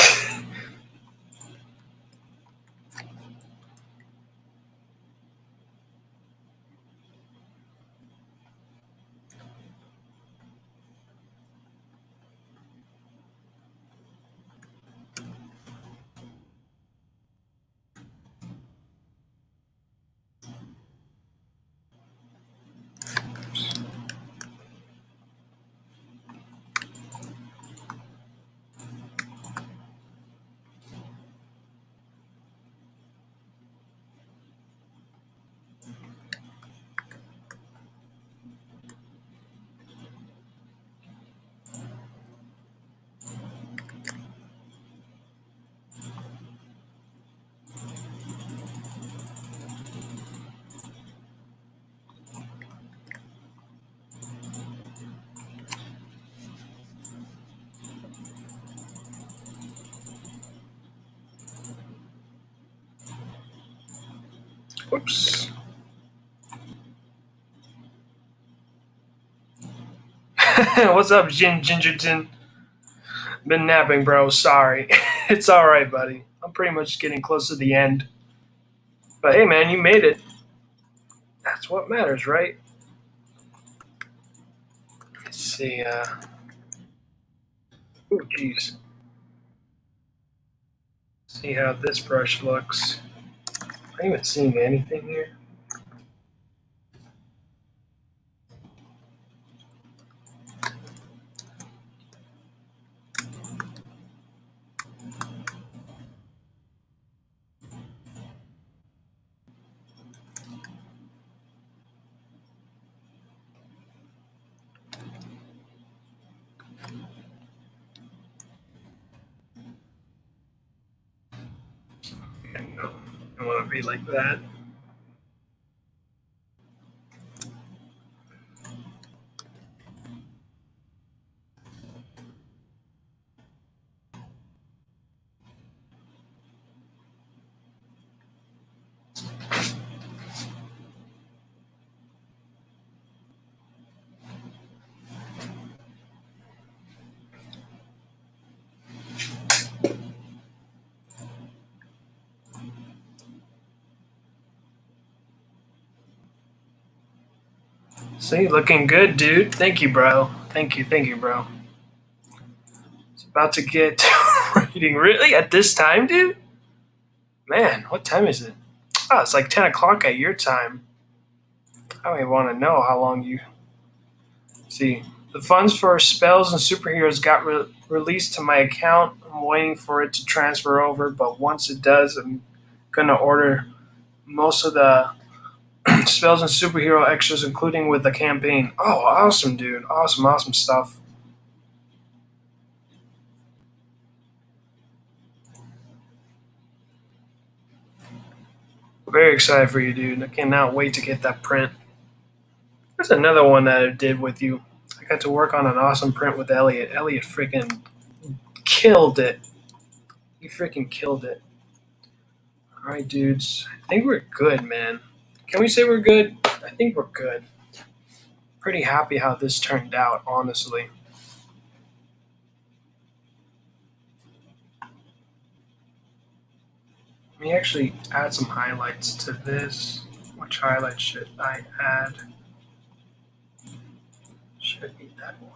Oops. What's up, Gingerton? Been napping, bro. Sorry. It's all right, buddy. I'm pretty much getting close to the end. But hey, man, you made it. That's what matters, right? Let's see. Oh, jeez. See how this brush looks. Am I even seeing anything here? Okay, no. I want to be like that. See, looking good, dude. Thank you, bro. Thank you, bro. It's about to get reading. Really? At this time, dude? Man, what time is it? Oh, it's like 10 o'clock at your time. I don't even want to know how long you. See, the funds for spells and superheroes got released to my account. I'm waiting for it to transfer over, but once it does, I'm gonna order most of the spells and superhero extras, including with the campaign. Oh, awesome, dude. Awesome stuff. Very excited for you, dude. I cannot wait to get that print. There's another one that I did with you. I got to work on an awesome print with Elliot. Elliot freaking killed it. He freaking killed it. All right, dudes. I think we're good, man. Can we say we're good? I think we're good. Pretty happy how this turned out, honestly. Let me actually add some highlights to this. Which highlights should I add? Should be that one.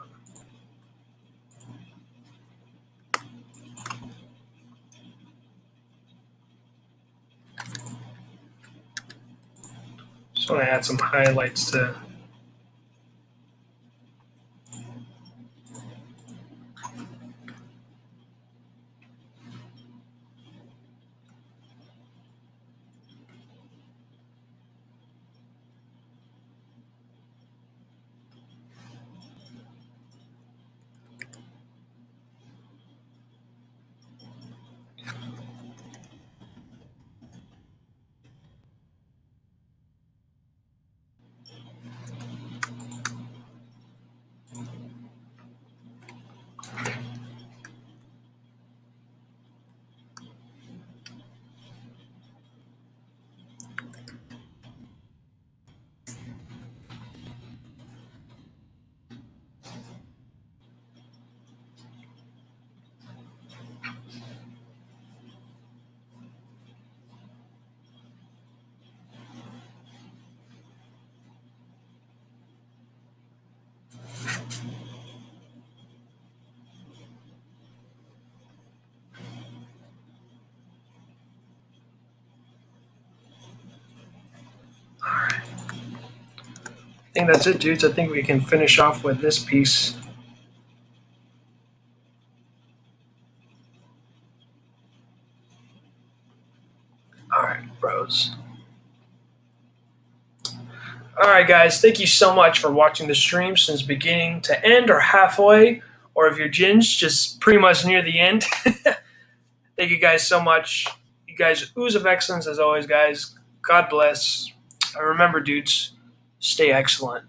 Just want to add some highlights to. I think that's it, dudes. I think we can finish off with this piece. All right, bros. All right, guys. Thank you so much for watching the stream since beginning to end or halfway, or if you're Jins, just pretty much near the end. Thank you guys so much. You guys, ooze of excellence as always, guys. God bless. And remember, dudes, stay excellent.